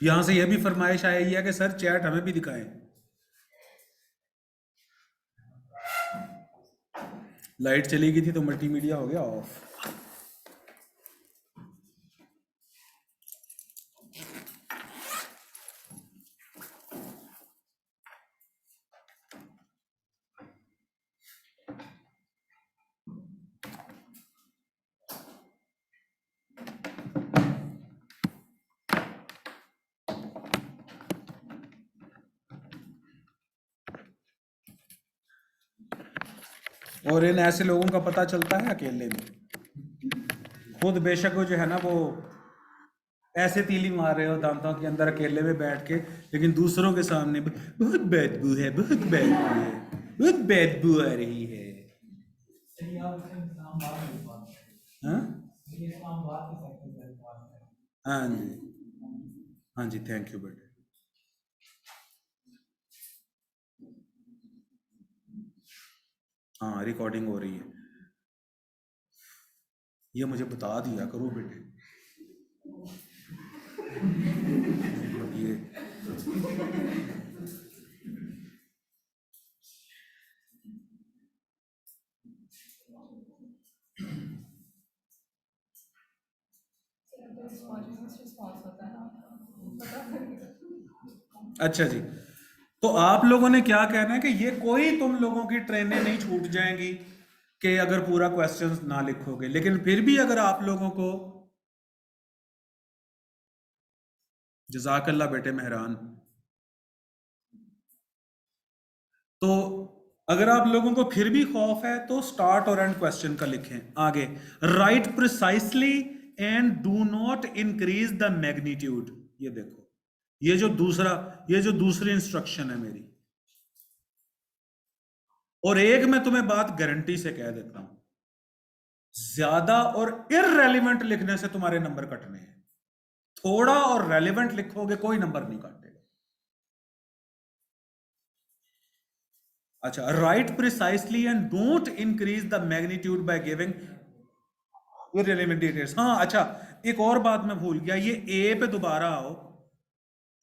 Speaker 1: यहां से यह भी फरमाइश आई है कि सर चैट हमें भी दिखाएं। लाइट चली गई थी तो मल्टीमीडिया हो गया ऑफ। और इन ऐसे लोगों का पता चलता है अकेले में। खुद बेशक वो जो है ना वो ऐसे तीली मार रहे हो दांतों के अंदर अकेले में बैठ के, लेकिन दूसरों के सामने बहुत बदबू है, बहुत बदबू है, बहुत बदबू आ रही है। हाँ हाँ जी, हाँ जी, थैंक यू बेटे। हाँ रिकॉर्डिंग हो रही है, ये मुझे बता दिया करो बेटे। ये
Speaker 3: रिस्पॉन्स होता है ना।
Speaker 1: अच्छा जी, तो आप लोगों ने क्या कहना है कि ये कोई तुम लोगों की ट्रेनें नहीं छूट जाएंगी कि अगर पूरा क्वेश्चन ना लिखोगे, लेकिन फिर भी अगर आप लोगों को, जज़ाकल्लाह बेटे मेहरान, तो अगर आप लोगों को फिर भी खौफ है तो स्टार्ट और एंड क्वेश्चन का लिखें आगे। Right precisely and do not increase the magnitude. ये देखो, ये जो दूसरी इंस्ट्रक्शन है मेरी। और एक मैं तुम्हें बात गारंटी से कह देता हूं, ज्यादा और इररेलेवेंट लिखने से तुम्हारे नंबर कटने हैं। थोड़ा और रेलेवेंट लिखोगे कोई नंबर नहीं काटेगा। अच्छा, right precisely and don't increase the magnitude by giving irrelevant details. हाँ अच्छा, एक और बात मैं भूल गया, ये ए पे दोबारा आओ।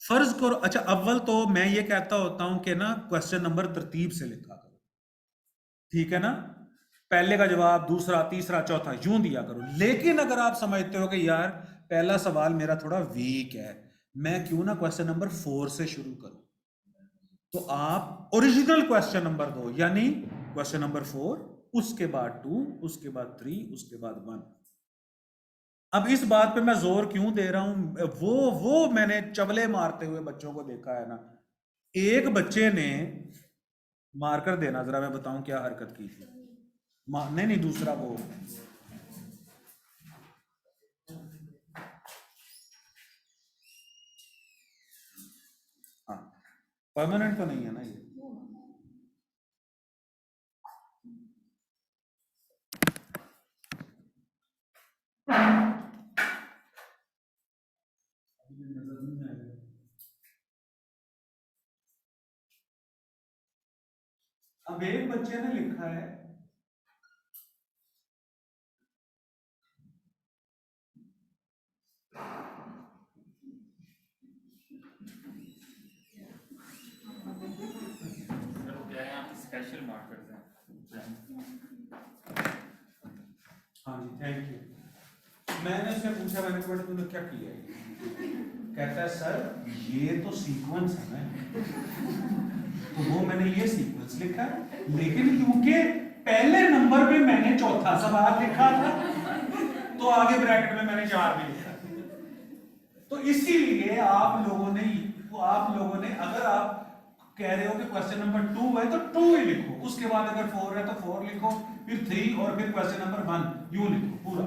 Speaker 1: फर्ज करो, अच्छा अव्वल तो मैं ये कहता होता हूं कि ना क्वेश्चन नंबर तरतीब से लिखा करो, ठीक है ना, पहले का जवाब, दूसरा, तीसरा, चौथा यूं दिया करो। लेकिन अगर आप समझते हो कि यार पहला सवाल मेरा थोड़ा वीक है, मैं क्यों ना क्वेश्चन नंबर 4 से शुरू करूं, तो आप ओरिजिनल क्वेश्चन नंबर 2 यानी क्वेश्चन नंबर 4, उसके बाद 2, उसके बाद 3, उसके बाद 1। अब इस बात पे मैं जोर क्यों दे रहा हूं, वो मैंने चवले मारते हुए बच्चों को देखा है ना। एक बच्चे ने मारकर देना जरा, मैं बताऊं क्या हरकत की थी। नहीं नहीं, दूसरा वो, हाँ परमानेंट तो नहीं है ना ये। अब एक बच्चे ने लिखा है
Speaker 4: स्पेशल मार्कर्स हैं।
Speaker 1: हाँ जी थैंक यू। मैंने उससे पूछा, मैंने कहा बेटा तूने क्या किया है? कहता है सर ये तो सीक्वेंस है ना, तो वो मैंने ये सीक्वेंस लिखा है, लेकिन क्योंकि पहले नंबर पे मैंने चौथा सवाल लिखा था तो आगे ब्रैकेट में मैंने 4 भी लिखा। तो इसीलिए आप लोगों ने अगर आप कह रहे हो कि क्वेश्चन नंबर 2 है तो 2 ही लिखो, उसके बाद अगर 4 है तो 4 लिखो, फिर 3 और फिर क्वेश्चन नंबर 1 यूं लिखो पूरा।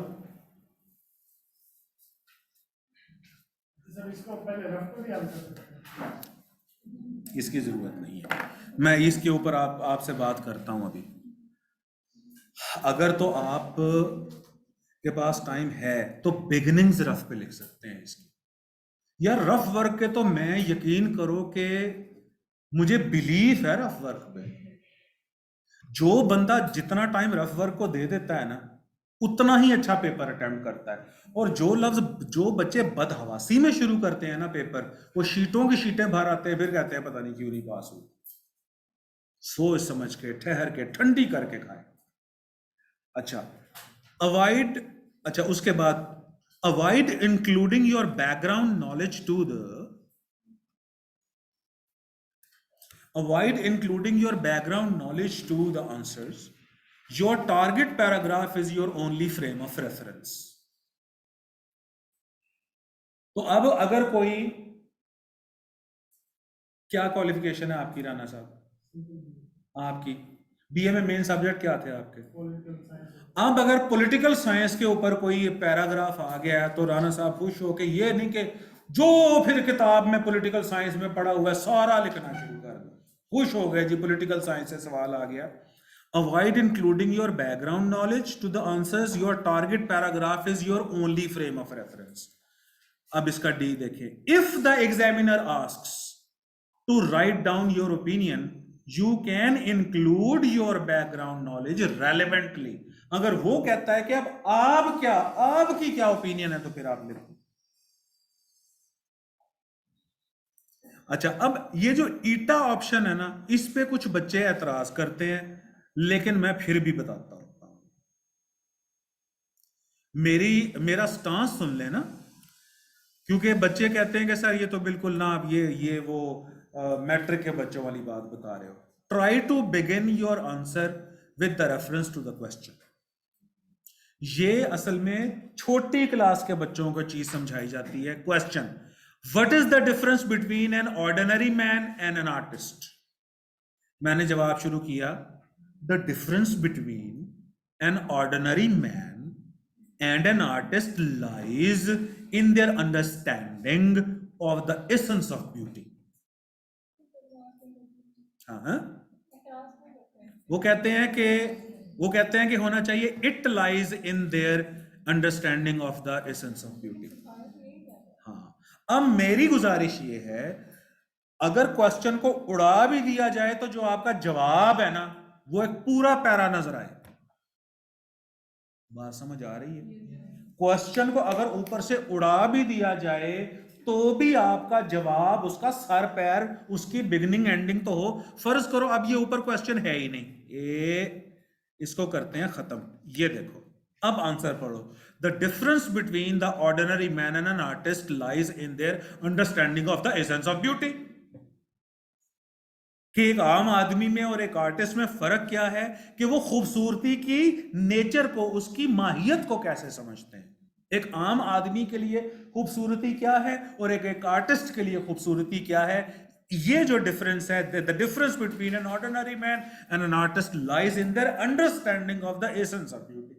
Speaker 5: सर इसको पहले रफ को भी हल कर सकते हैं।
Speaker 1: इसकी जरूरत नहीं है, मैं इसके ऊपर आपसे बात करता हूं अभी। अगर तो आप के पास टाइम है तो बिगिनिंग्स रफ पे लिख सकते हैं इसकी, यार रफ वर्क के तो मैं यकीन करो कि मुझे बिलीफ है रफ वर्क पे। जो बंदा जितना टाइम रफ वर्क को दे देता है ना, उतना ही अच्छा पेपर अटेम्प्ट करता है। और जो बच्चे बदहवासी में शुरू करते हैं ना पेपर, वो शीटों की शीटें भर आते हैं, फिर कहते हैं पता नहीं क्यों नहीं पास हुई। सोच समझ के, ठहर के, ठंडी करके खाए। अच्छा, अवॉइड, अच्छा उसके बाद avoid including your background knowledge to the avoid including your background knowledge to the answers. Your target paragraph is your only frame of reference. तो अब अगर कोई, क्या क्वालिफिकेशन है आपकी राना साहब? आपकी बीए में मेन सब्जेक्ट क्या थे आपके?
Speaker 5: Political science.
Speaker 1: अब अगर पॉलिटिकल साइंस के ऊपर कोई पैराग्राफ आ गया है तो राना साहब खुश हो के, ये नहीं कि जो फिर किताब में पॉलिटिकल साइंस में पढ़ा हुआ है सारा लिखना शुरू कर दो। खुश हो गए जी, पॉलिटिकल साइंस से सवाल आ गया। Avoid including your background knowledge to the answers, your target paragraph is your only frame of reference. अब इसका डी देखें, if the examiner asks to write down your opinion, you can include your background knowledge relevantly. अगर वो कहता है कि अब आपकी क्या ओपिनियन है, तो फिर आप लिखो। अच्छा, अब ये जो ईटा ऑप्शन है ना, इस पे कुछ बच्चे एतराज करते हैं, लेकिन मैं फिर भी बताता हूं। मेरा स्टांस सुन लेना, क्योंकि बच्चे कहते हैं कि सर ये तो बिल्कुल ना, आप ये वो मैट्रिक के बच्चों वाली बात बता रहे हो। Try to begin your answer with the reference to the question. ये असल में छोटी क्लास के बच्चों को चीज समझाई जाती है। Question, what is the difference between an ordinary man and an artist? मैंने जवाब शुरू किया, the difference between an ordinary man and an artist lies in their understanding of the essence of beauty. हाँ, वो कहते हैं कि होना चाहिए it lies in their understanding of the essence of beauty. हाँ, अब मेरी गुजारिश ये है, अगर क्वेश्चन को उड़ा भी दिया जाए तो जो आपका जवाब है ना, वो एक पूरा पैरा नजर आए। बात समझ आ रही है? क्वेश्चन को अगर ऊपर से उड़ा भी दिया जाए तो भी आपका जवाब, उसका सर पैर, उसकी बिगिनिंग एंडिंग तो हो। फर्ज करो अब ये ऊपर क्वेश्चन है ही नहीं, इसको करते हैं खत्म। ये देखो, अब आंसर पढ़ो। The difference between the ordinary man and an artist lies in their understanding of the essence of beauty. कि एक आम आदमी में और एक आर्टिस्ट में फर्क क्या है, कि वो खूबसूरती की नेचर को, उसकी माहियत को कैसे समझते हैं। एक आम आदमी के लिए खूबसूरती क्या है और एक आर्टिस्ट के लिए खूबसूरती क्या है। ये जो डिफरेंस है, the difference between an ordinary man and an artist lies in their understanding of the essence of beauty.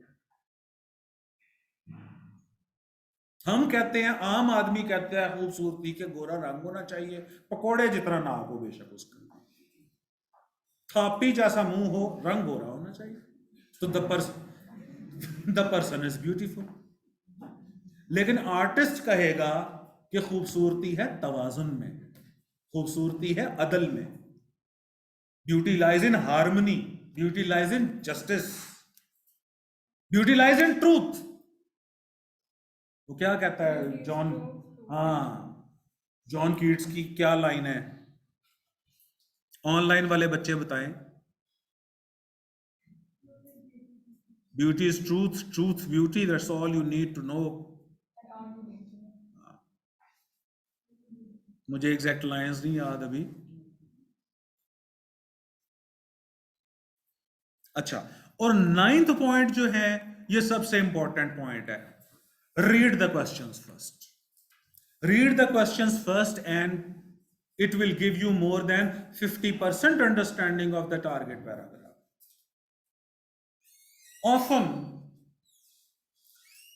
Speaker 1: हम कहते हैं, आम आदमी कहते हैं खूबसूरती के गोरा रंग होना चाहिए, पकोड़े जितना नाक हो बेशक उसका, थापी जैसा मुंह हो, रंग गोरा होना चाहिए, तो द पर्सन इज ब्यूटीफुल। लेकिन आर्टिस्ट कहेगा कि खूबसूरती है तवाजुन में, खूबसूरती है अदल में, beauty lies in harmony, beauty lies in justice, beauty lies in truth. वो क्या कहता है जॉन कीट्स की क्या लाइन है? ऑनलाइन वाले बच्चे बताएं। Beauty is truth, truth beauty, that's all you need to know. मुझे एग्जैक्ट लाइंस नहीं याद अभी। अच्छा, और 9th पॉइंट जो है, ये सबसे इंपॉर्टेंट पॉइंट है। Read the questions first, read the questions first and it will give you more than 50% understanding of the target paragraph.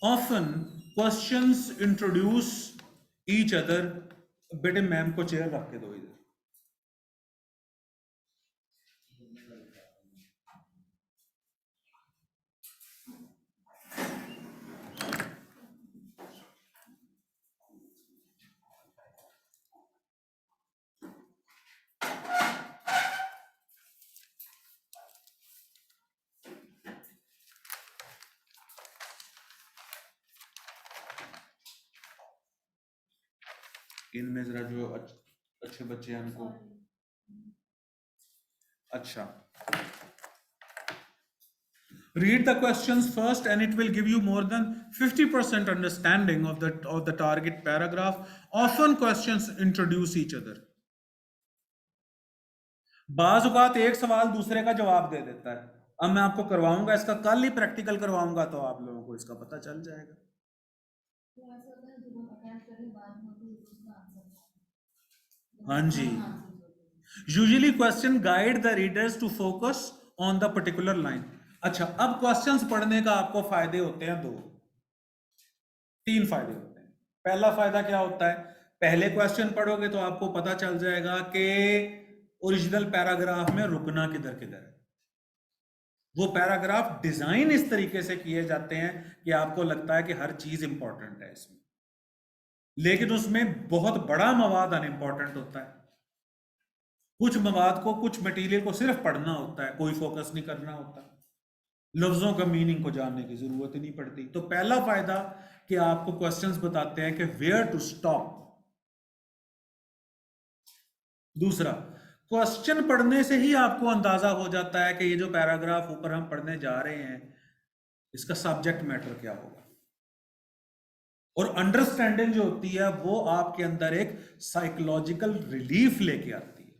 Speaker 1: Often questions introduce each other. बेटे मैम को चेयर रख के दो इधर। इनमें जरा जो अच्छे बच्चे हैं उनको, अच्छा, read the questions first and it will give you more than 50% understanding of the target paragraph. Often questions introduce each other. बाज़ औक़ात एक सवाल दूसरे का जवाब दे देता है। अब मैं आपको करवाऊंगा इसका, कल ही प्रैक्टिकल करवाऊंगा, तो आप लोगों को इसका पता चल जाएगा। हाँ जी, usually question guide the readers to focus on the particular line. अच्छा, अब क्वेश्चंस पढ़ने का आपको फायदे होते हैं तीन फायदे होते हैं। पहला फायदा क्या होता है, पहले क्वेश्चन पढ़ोगे तो आपको पता चल जाएगा कि ओरिजिनल पैराग्राफ में रुकना किधर किधर है। वो पैराग्राफ डिजाइन इस तरीके से किए जाते हैं कि आपको लगता है कि हर चीज इंपॉर्टेंट है इसमें, लेकिन उसमें बहुत बड़ा मवाद अनइम्पॉर्टेंट होता है। कुछ मवाद को, कुछ मटेरियल को सिर्फ पढ़ना होता है, कोई फोकस नहीं करना होता, लफ्जों का मीनिंग को जानने की जरूरत ही नहीं पड़ती। तो पहला फायदा कि आपको क्वेश्चंस बताते हैं कि वेयर टू स्टॉप। दूसरा, क्वेश्चन पढ़ने से ही आपको अंदाजा हो जाता है कि ये जो पैराग्राफ ऊपर हम पढ़ने जा रहे हैं इसका सब्जेक्ट मैटर क्या होगा, और अंडरस्टैंडिंग जो होती है वो आपके अंदर एक साइकोलॉजिकल रिलीफ लेके आती है।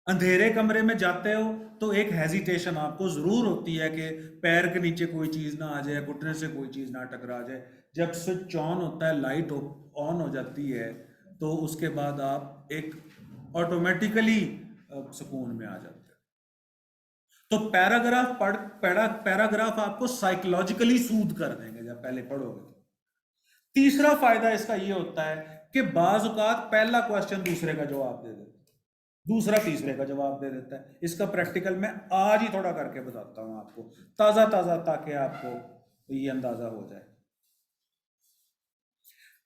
Speaker 1: अंधेरे कमरे में जाते हो तो एक हेजिटेशन आपको जरूर होती है कि पैर के नीचे कोई चीज ना आ जाए, घुटने से कोई चीज ना टकरा जाए। जब स्विच ऑन होता है, लाइट ऑन हो जाती है, तो उसके बाद आप एक ऑटोमेटिकली सुकून में आ जाते हो। तो पैराग्राफ आपको साइकोलॉजिकली सूद कर देंगे जब पहले पढ़ोगे। तीसरा फायदा इसका ये होता है कि बाज़ औक़ात पहला क्वेश्चन दूसरे का जवाब दे देता है, दूसरा तीसरे का जवाब दे देता है। इसका प्रैक्टिकल मैं आज ही थोड़ा करके बताता हूं आपको, ताजा ताजा, ताकि आपको ये अंदाजा हो जाए।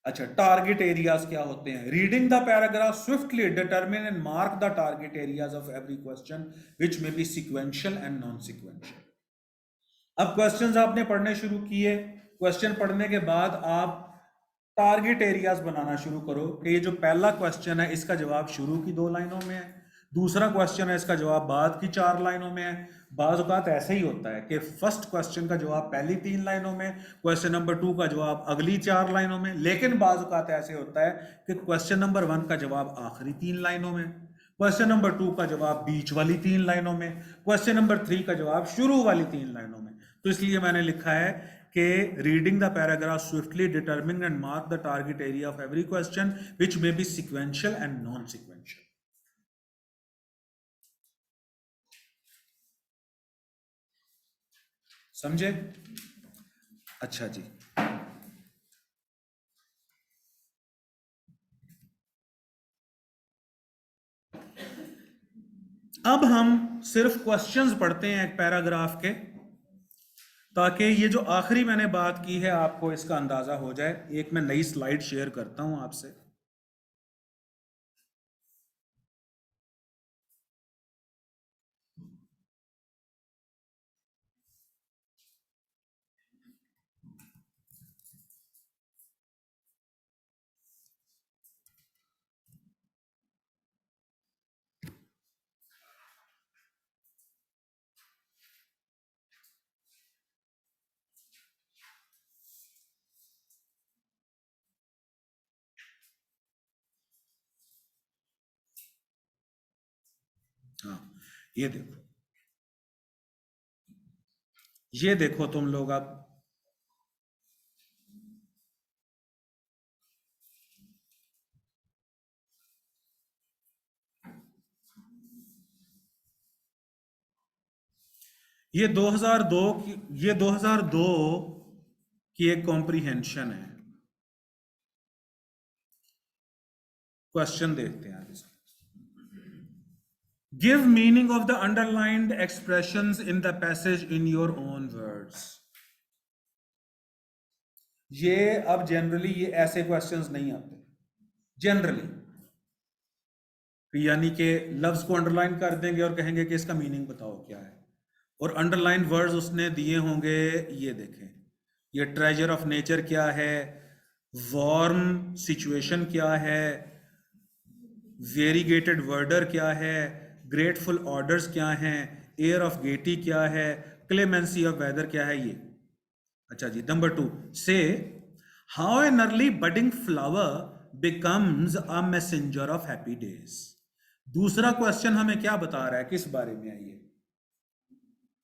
Speaker 1: अच्छा, टारगेट एरियाज क्या होते हैं? Reading the paragraph swiftly determine and mark the target areas of every question which may be sequential and non sequential. अब क्वेश्चंस आपने पढ़ने शुरू किए, क्वेश्चन पढ़ने के बाद आप टारगेट एरियाज बनाना शुरू करो कि ये जो पहला क्वेश्चन है इसका जवाब शुरू की 2 लाइनों में है, दूसरा क्वेश्चन है इसका जवाब बाद की 4 लाइनों में है। बाज़ औक़ात ऐसे ही होता है कि फर्स्ट क्वेश्चन का जवाब पहली 3 लाइनों में, क्वेश्चन नंबर 2 का जवाब अगली 4 लाइनों में। लेकिन बाज़ औक़ात ऐसे होता है कि क्वेश्चन नंबर 1 का जवाब आखिरी 3 लाइनों में, क्वेश्चन नंबर 2 का जवाब बीच वाली 3 लाइनों में, क्वेश्चन नंबर 3 का जवाब शुरू वाली 3 लाइनों में। तो इसलिए मैंने लिखा है कि reading the paragraph swiftly determine and mark the target area of every question which may be sequential and non sequential. समझे? अच्छा जी, अब हम सिर्फ क्वेश्चंस पढ़ते हैं एक पैराग्राफ के, ताकि ये जो आखिरी मैंने बात की है आपको इसका अंदाजा हो जाए। एक मैं नई स्लाइड शेयर करता हूं आपसे। हाँ, ये देखो तुम लोग। अब ये 2002 की एक कॉम्प्रीहेंशन है। क्वेश्चन देखते हैं इसको। Give meaning of the underlined expressions in the passage in your own words. ये अब जनरली ये ऐसे क्वेश्चंस नहीं आते जनरली, यानी कि लफ्ज को अंडरलाइन कर देंगे और कहेंगे कि इसका मीनिंग बताओ क्या है, और अंडरलाइन वर्ड्स उसने दिए होंगे, ये देखें, ये ट्रेजर ऑफ नेचर क्या है, वार्म सिचुएशन क्या है, वेरीगेटेड वर्डर क्या है, ग्रेटफुल ऑर्डर्स क्या हैं, एयर ऑफ गेटी क्या है, क्लेमेंसी ऑफ वेदर क्या है, ये। अच्छा जी, नंबर 2, से how an early budding flower becomes a messenger of happy days. दूसरा क्वेश्चन हमें क्या बता रहा है, किस बारे में है ये?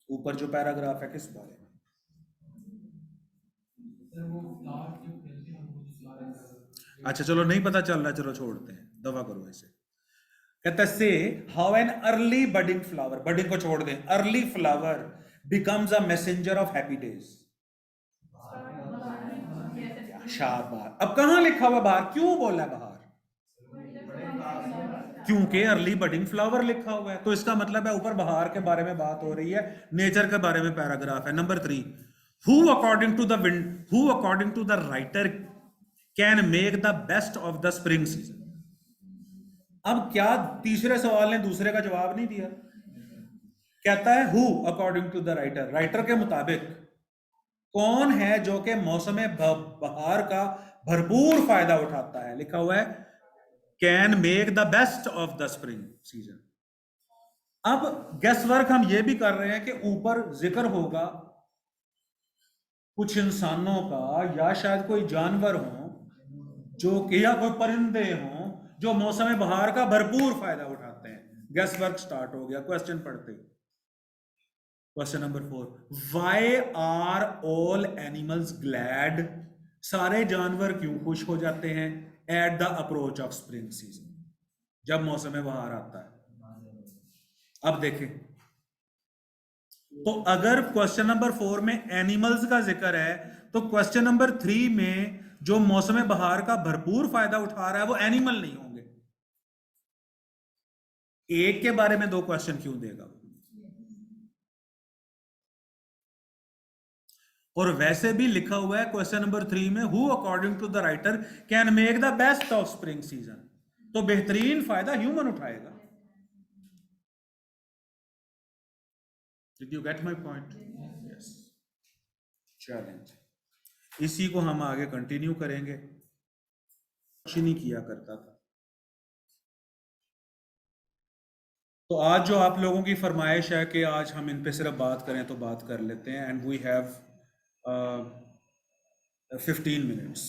Speaker 1: ऊपर जो पैराग्राफ है किस बारे में? अच्छा चलो, नहीं पता चल रहा, चलो छोड़ते हैं, दवा करो इसे। कहता है से how an early budding flower, budding को छोड़ दें, early flower becomes a messenger of happy days. शाबाश। अब कहां लिखा हुआ बाहर, क्यों बोला बाहर? क्योंकि अर्ली बडिंग फ्लावर लिखा हुआ है, तो इसका मतलब है ऊपर बहार के बारे में बात हो रही है, नेचर के बारे में पैराग्राफ है। Number 3, who according to the writer can make the best of the spring season. अब क्या तीसरे सवाल ने दूसरे का जवाब नहीं दिया? कहता है who according to the writer, writer के मुताबिक कौन है जो कि मौसम बहार का भरपूर फायदा उठाता है? लिखा हुआ है can make the best of the spring season. अब गेस वर्क हम ये भी कर रहे हैं कि ऊपर जिक्र होगा कुछ इंसानों का, या शायद कोई जानवर हो जो कि, या कोई परिंदे हों जो मौसम बहार का भरपूर फायदा उठाते हैं। गेस वर्क स्टार्ट हो गया। क्वेश्चन पढ़ते, question number 4, why are all animals glad, सारे जानवर क्यों खुश हो जाते हैं at the approach of spring season, जब मौसम बहार आता है? अब देखें, तो अगर क्वेश्चन नंबर 4 में एनिमल्स का जिक्र है, तो क्वेश्चन नंबर 3 में जो मौसम बहार का भरपूर फायदा उठा रहा है वो एनिमल नहीं होंगे। एक के बारे में 2 क्वेश्चन क्यों देगा? और वैसे भी लिखा हुआ है क्वेश्चन नंबर 3 में who according to the writer can make the best of spring season, तो बेहतरीन फायदा ह्यूमन उठाएगा। Did you get my point? Yes. Challenge, इसी को हम आगे कंटिन्यू करेंगे। कुछ नहीं किया करता था। तो आज जो आप लोगों की फरमाइश है कि आज हम इन पे सिर्फ बात करें, तो बात कर लेते हैं। एंड वी हैव 15 मिनट्स,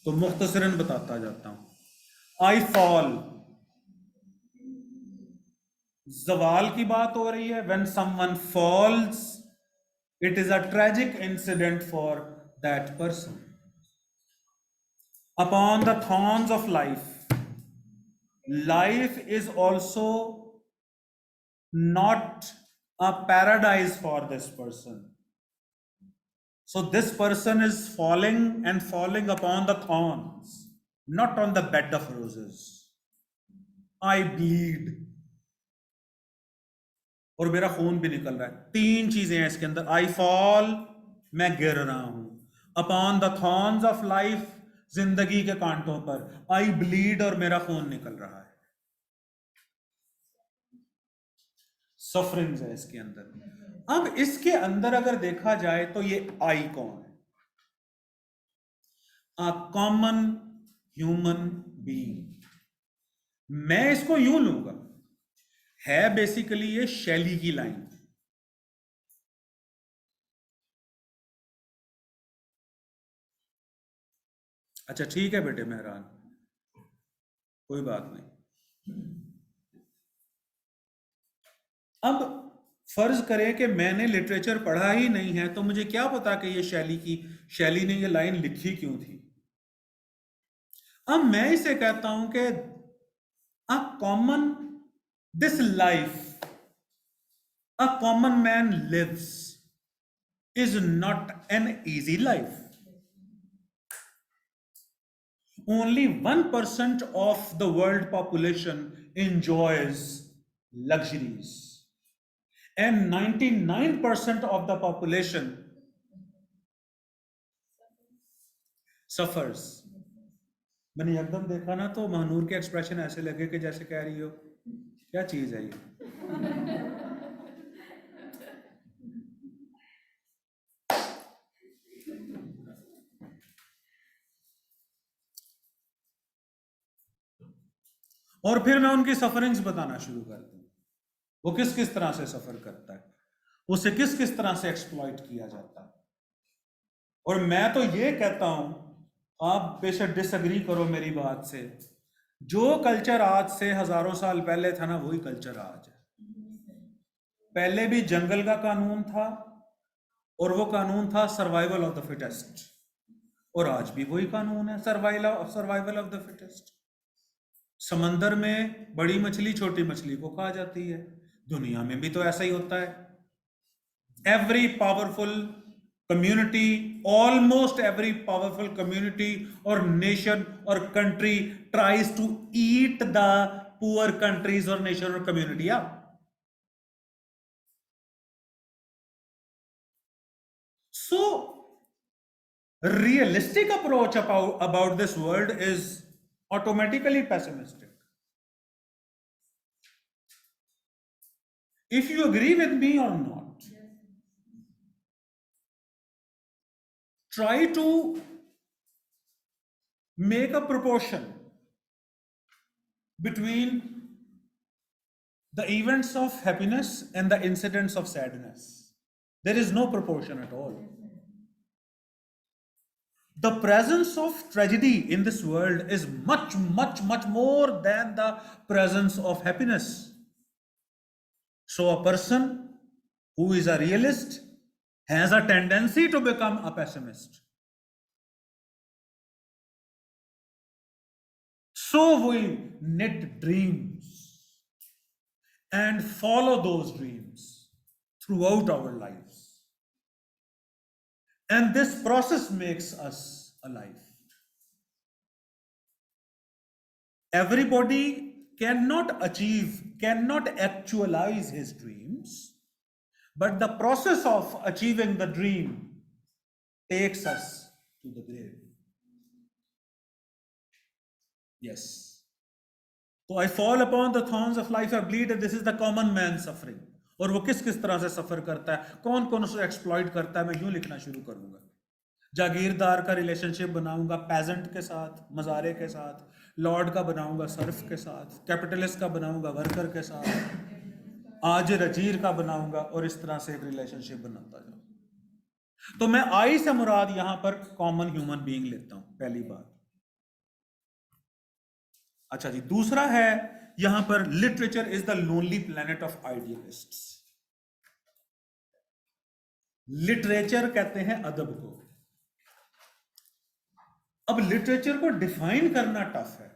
Speaker 1: तो मुख्तसरन बताता जाता हूं। आई फॉल, जवाल की बात हो रही है। When someone falls it is a tragic incident for that person. Upon the thorns of life, life is also not a paradise for this person. So this person is falling and falling upon the thorns, not on the bed of roses. I bleed, और मेरा खून भी निकल रहा है। 3 चीजें हैं इसके अंदर। I fall, मैं गिर रहा हूं। Upon the thorns of life, जिंदगी के कांटों पर। I bleed, और मेरा खून निकल रहा है। सफरिंग्स है इसके अंदर। अब इसके अंदर अगर देखा जाए तो ये आई कौन है? A common human being. मैं इसको यूं लूंगा, है बेसिकली ये शैली की लाइन। अच्छा ठीक है बेटे मेहरान, कोई बात नहीं। अब फर्ज करें कि मैंने लिटरेचर पढ़ा ही नहीं है, तो मुझे क्या पता कि ये शैली ने ये लाइन लिखी क्यों थी। अब मैं इसे कहता हूं कि a common this life a common man lives is not an easy life. Only 1% of the world population enjoys luxuries, and 99% of the population suffers. मैंने एकदम देखा ना तो महानूर के एक्सप्रेशन ऐसे लगे कि जैसे कह रही हो क्या चीज है ये। और फिर मैं उनकी सफरिंग्स बताना शुरू कर दूं, वो किस किस तरह से सफर करता है, उसे किस किस तरह से एक्सप्लॉइट किया जाता है। और मैं तो ये कहता हूं, आप बेशक डिसएग्री करो मेरी बात से, जो कल्चर आज से हजारों साल पहले था ना, वही कल्चर आज है। पहले भी जंगल का कानून था, और वो कानून था सर्वाइवल ऑफ द फिटेस्ट, और आज भी वही कानून है, सर्वाइवल ऑफ द फिटेस्ट। समंदर में बड़ी मछली छोटी मछली को खा जाती है, दुनिया में भी तो ऐसा ही होता है। Every powerful community, almost every powerful community और नेशन और country tries to eat the poor countries और नेशन और community up. So, realistic approach about this world is automatically pessimistic. If you agree with me or not, try to make a proportion between the events of happiness and the incidents of sadness. There is no proportion at all. The presence of tragedy in this world is much, much, much more than the presence of happiness. So a person who is a realist has a tendency to become a pessimist. So we knit dreams and follow those dreams throughout our lives. And this process makes us alive. Everybody cannot actualize his dreams, but the process of achieving the dream takes us to the grave. Yes. So I fall upon the thorns of life, I bleed, and this is the common man suffering. और वो किस किस तरह से सफर करता है, कौन कौन उसे एक्सप्लॉइट करता है, मैं यूं लिखना शुरू करूंगा। जागीरदार का रिलेशनशिप बनाऊंगा पेजेंट के साथ, मजारे के साथ, लॉर्ड का बनाऊंगा सर्फ के साथ, कैपिटलिस्ट का बनाऊंगा वर्कर के साथ, आज रजीर का बनाऊंगा, और इस तरह से एक रिलेशनशिप बनाता जाऊं। तो मैं आई से मुराद यहां पर कॉमन ह्यूमन बीइंग लेता हूं, पहली बात। अच्छा जी, दूसरा है यहां पर literature is the lonely planet of idealists. Literature कहते हैं अदब को। अब लिटरेचर को डिफाइन करना टफ है।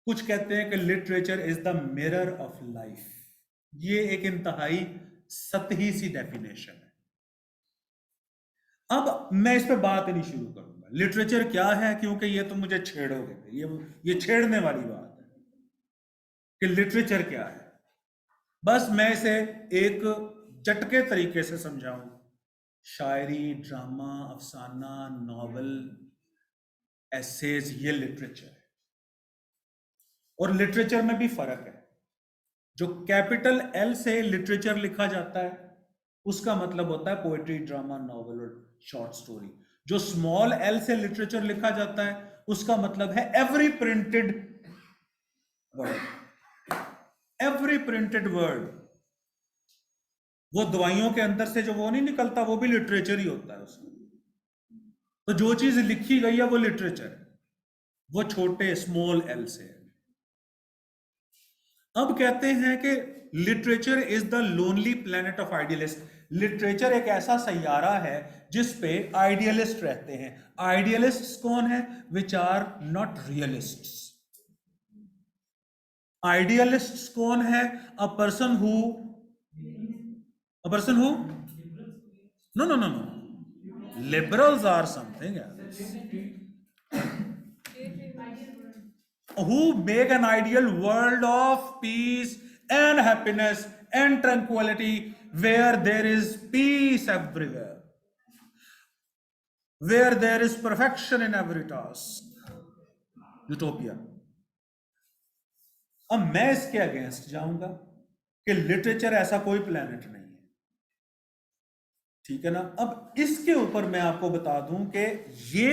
Speaker 1: कुछ कहते हैं कि literature is the mirror of life. ये एक इंतहाई सतही सी डेफिनेशन है। अब मैं इस पे बात नहीं शुरू करूंगा लिटरेचर क्या है, क्योंकि ये तो मुझे छेड़ोगे, ये छेड़ने वाली बात है कि लिटरेचर क्या है। बस मैं इसे एक चटके तरीके से समझाऊं। शायरी, ड्रामा, अफसाना, नॉवल, एसेज, ये लिटरेचर है। और लिटरेचर में भी फर्क है। जो कैपिटल एल से लिटरेचर लिखा जाता है उसका मतलब होता है पोएट्री, ड्रामा, नॉवल और शॉर्ट स्टोरी। जो स्मॉल एल से लिटरेचर लिखा जाता है उसका मतलब है every printed word. Every printed word, वो दवाइयों के अंदर से जो वो नहीं निकलता, वो भी लिटरेचर ही होता है उसमें। तो जो चीज लिखी गई है वो लिटरेचर है, वो छोटे स्मॉल एल से है। अब कहते हैं कि literature is the lonely planet of idealist. Literature एक ऐसा सैयारा है जिस पे आइडियलिस्ट रहते हैं। आइडियलिस्ट्स कौन है? Which are not रियलिस्ट्स। आइडियलिस्ट्स कौन है? A person who no no no no, liberals are something else, who make an ideal world of peace and happiness and tranquility, where there is peace everywhere, where there is perfection in every task, utopia। अब मैं इसके against जाऊंगा कि literature ऐसा कोई planet नहीं है, ठीक है ना। अब इसके ऊपर मैं आपको बता दूं कि ये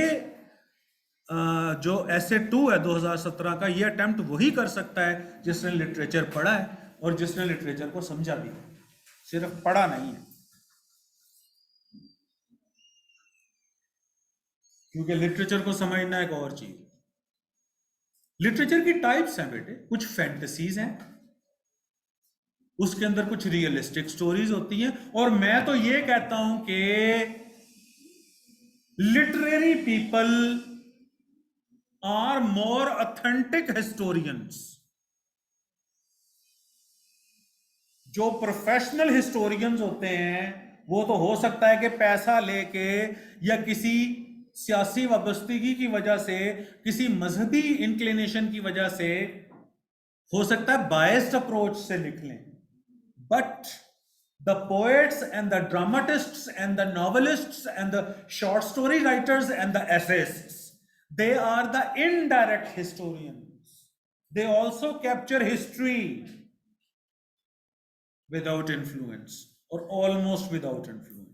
Speaker 1: जो essay 2 है 2017 का, ये अटेम्प्ट वही कर सकता है जिसने लिटरेचर पढ़ा है और जिसने लिटरेचर को समझा भी है, सिर्फ पढ़ा नहीं है। क्योंकि लिटरेचर को समझना एक और चीज। लिटरेचर की टाइप्स हैं बेटे, कुछ फैंटेसीज हैं, उसके अंदर कुछ रियलिस्टिक स्टोरीज होती हैं, और मैं तो ये कहता हूं कि literary people are more authentic historians. जो प्रोफेशनल हिस्टोरियंस होते हैं वो तो हो सकता है कि पैसा लेके या किसी सियासी वाबस्तगी की वजह से, किसी मजहबी इंक्लिनेशन की वजह से, हो सकता है बायस्ड अप्रोच से लिख लें, but the poets and the dramatists and the novelists and the short story writers and the essayists, they are the indirect historians. They also capture history without influence or almost without influence.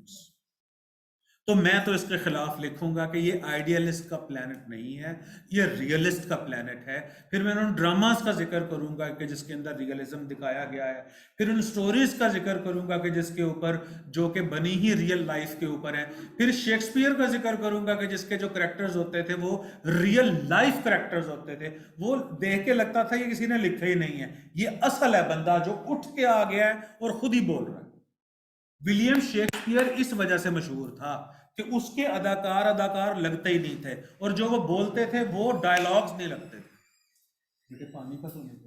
Speaker 1: तो मैं तो इसके खिलाफ लिखूंगा कि ये idealist का planet नहीं है, ये रियलिस्ट का प्लेनेट है। फिर मैं उन ड्रामास का जिक्र करूंगा कि जिसके अंदर रियलिज्म दिखाया गया है, फिर उन स्टोरीज का जिक्र करूंगा कि जिसके ऊपर, जो कि बनी ही रियल लाइफ के ऊपर है। फिर शेक्सपियर का जिक्र करूंगा कि जिसके जो करेक्टर्स होते थे वो रियल लाइफ करेक्टर्स होते थे, वो देख के लगता था ये किसी ने लिखा ही नहीं है, ये असल है बंदा जो उठ के आ गया है और खुद ही बोल रहा है। विलियम शेक्सपियर इस वजह से मशहूर था कि उसके अदाकार लगते ही नहीं थे, और जो वो बोलते थे वो डायलॉग्स नहीं लगते थे। बेटे पानी का तो नहीं था।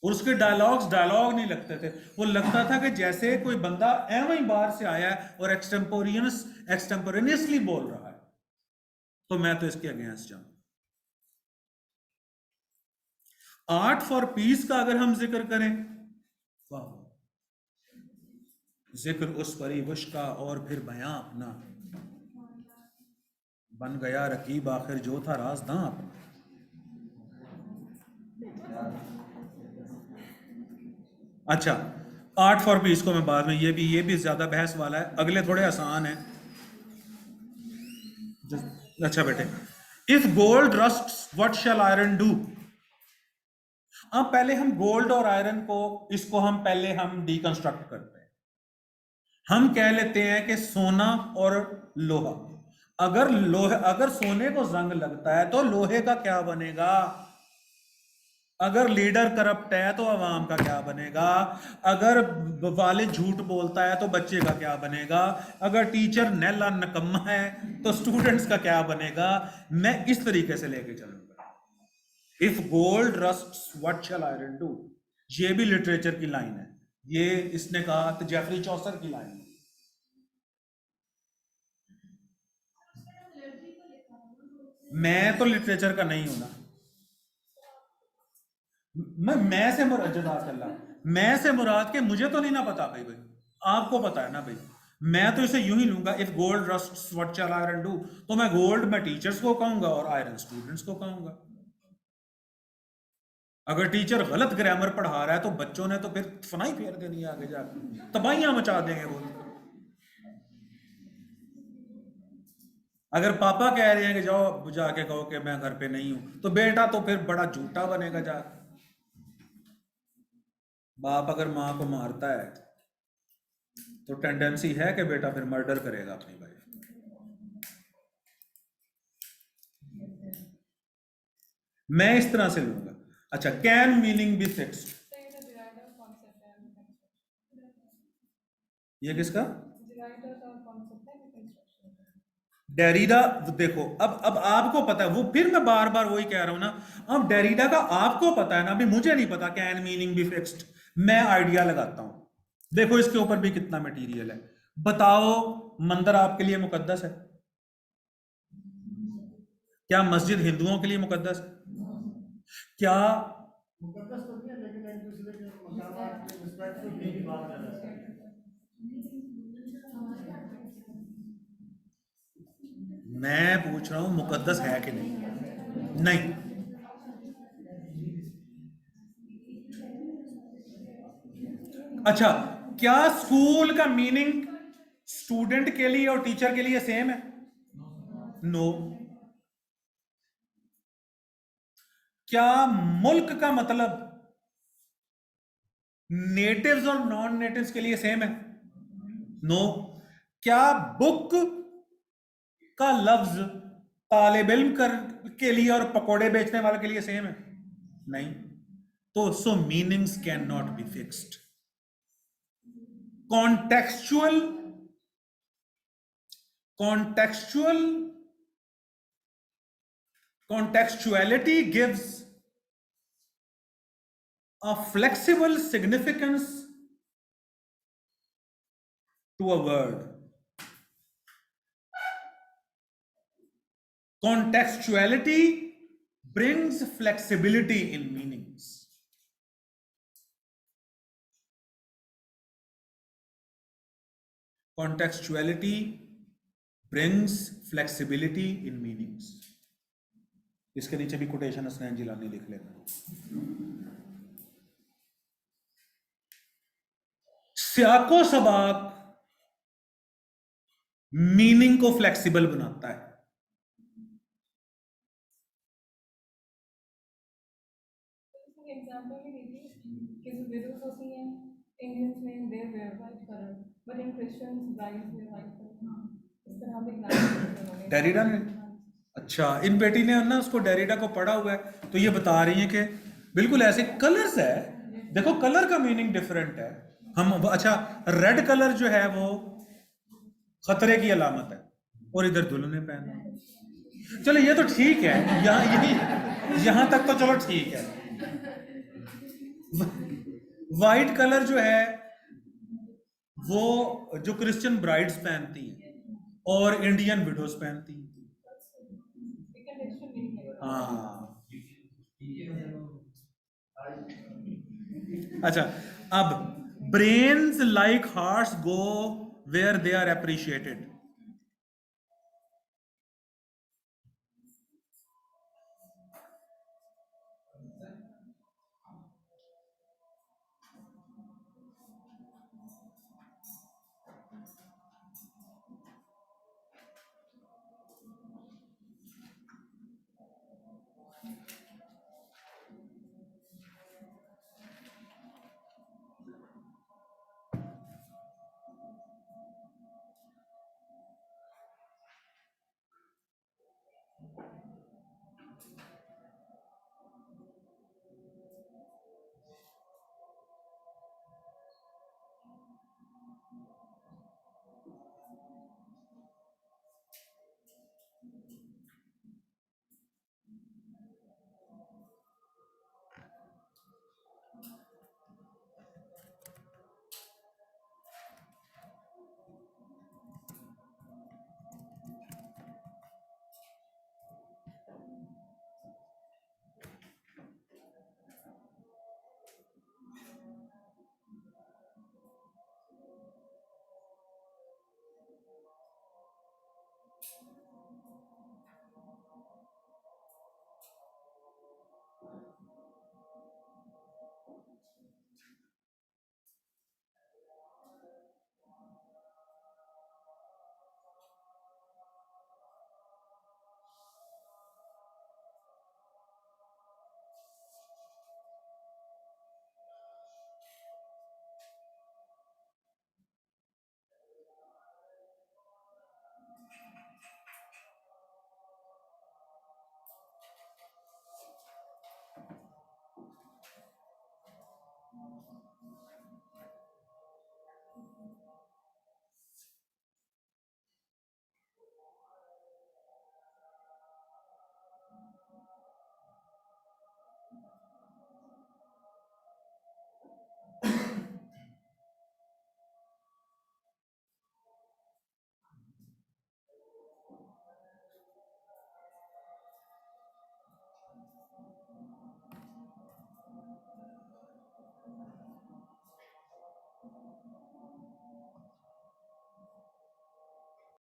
Speaker 1: और उसके डायलॉग नहीं लगते थे, वो लगता था कि जैसे कोई बंदा एवं ही बाहर से आया है और एक्सटेम्पोरेनियसली बोल रहा है। तो मैं तो इसके अगेंस्ट जाऊं। आर्ट फॉर पीस का अगर हम जिक्र करें, वाह, जिक्र उस परिवश का और फिर बयां अपना, बन गया रकीब आखिर जो था राज़दां अपना। अच्छा, आर्ट फॉर पीस को मैं बाद में, ये भी ज्यादा बहस वाला है, अगले थोड़े आसान है। अच्छा बेटे, if gold rusts what shall iron do. अब पहले हम गोल्ड और आयरन को, इसको हम पहले डिकंस्ट्रक्ट करते हैं। हम कह लेते हैं कि सोना और लोहा, अगर सोने को जंग लगता है तो लोहे का क्या बनेगा? अगर लीडर करप्ट है तो अवाम का क्या बनेगा? अगर वालिद झूठ बोलता है तो बच्चे का क्या बनेगा? अगर टीचर नैला नकम्मा है तो स्टूडेंट्स का क्या बनेगा? मैं इस तरीके से लेके चलूंगा। If gold rusts what shall iron do, ये भी लिटरेचर की लाइन है, ये इसने कहा तो जेफरी चौसर की लाइन है। मैं तो लिटरेचर का नहीं हूं ना, मैं से मुराद जज़ाकल्लाह, मैं से मुराद के मुझे तो नहीं ना पता भाई, आपको पता है ना भाई। मैं तो इसे यूं ही लूंगा, if gold rusts what shall iron do, तो मैं गोल्ड मैं टीचर्स को कहूंगा और आयरन स्टूडेंट्स को कहूंगा। अगर टीचर गलत ग्रामर पढ़ा रहा है तो बच्चों ने तो फिर फनाई फेर देनी है, आगे जाकर तबाहियां मचा देंगे वो। अगर पापा कह रहे हैं कि जाओ जाके कहो कि मैं घर पे नहीं हूं, तो बेटा तो फिर बड़ा झूठा बनेगा जाकर। बाप अगर मां को मारता है तो टेंडेंसी है कि बेटा फिर मर्डर करेगा अपनी वाइफ। मैं इस तरह से लूंगा। अच्छा, कैन मीनिंग बी फिक्स्ड, ये किसका? डेरिडा। देखो अब आपको पता है, वो फिर मैं बार बार वही कह रहा हूं ना, अब डेरिडा का आपको पता है ना, अभी मुझे नहीं पता कैन मीनिंग बी फिक्स्ड। मैं आइडिया लगाता हूं, देखो इसके ऊपर भी कितना मटेरियल है। बताओ, मंदिर आपके लिए मुकद्दस है? क्या मस्जिद हिंदुओं के लिए मुकद्दस है? क्या
Speaker 5: मुकद्दस तो नहीं है, लेकिन एक दूसरे के मकामात में रिस्पेक्टफुल की बात कर रहे हैं।
Speaker 1: मैं पूछ रहा हूं मुकद्दस है कि नहीं? नहीं। अच्छा, क्या स्कूल का मीनिंग स्टूडेंट के लिए और टीचर के लिए सेम है? नो। क्या मुल्क का मतलब नेटिव्स और नॉन नेटिव्स के लिए सेम है? नो। क्या बुक का लफ्ज तालिब इल्म के लिए और पकोड़े बेचने वाले के लिए सेम है? नहीं। तो so meanings can not be fixed. contextuality gives a flexible significance to a word. Contextuality brings flexibility in meanings. Contextuality brings flexibility in meanings. इसके नीचे भी कोटेशन हसनैन जिलानी लिख लेना। सियाको सबाक मीनिंग को फ्लेक्सिबल बनाता है।
Speaker 3: एग्जांपल भी दीजिए कि विडोज होती हैं इंडियंस में, they wear white colour, but in Christians brides wear white colour. इस तरह भी एग्जांपल
Speaker 1: डेरिडा ने, अच्छा, इन बेटी ने ना उसको डेरिडा को पढ़ा हुआ है, तो ये बता रही है कि बिल्कुल ऐसे कलर्स है, देखो कलर का मीनिंग डिफरेंट है। हम अच्छा, रेड कलर जो है वो खतरे की अलामत है और इधर दुल्हने पहना। चलो ये तो ठीक है, यहां तक तो चलो ठीक है। वाइट कलर जो है वो जो क्रिश्चियन ब्राइड्स पहनती हैं और इंडियन विडोज पहनती हैं। हाँ, अच्छा, अब brains like hearts go where they are appreciated.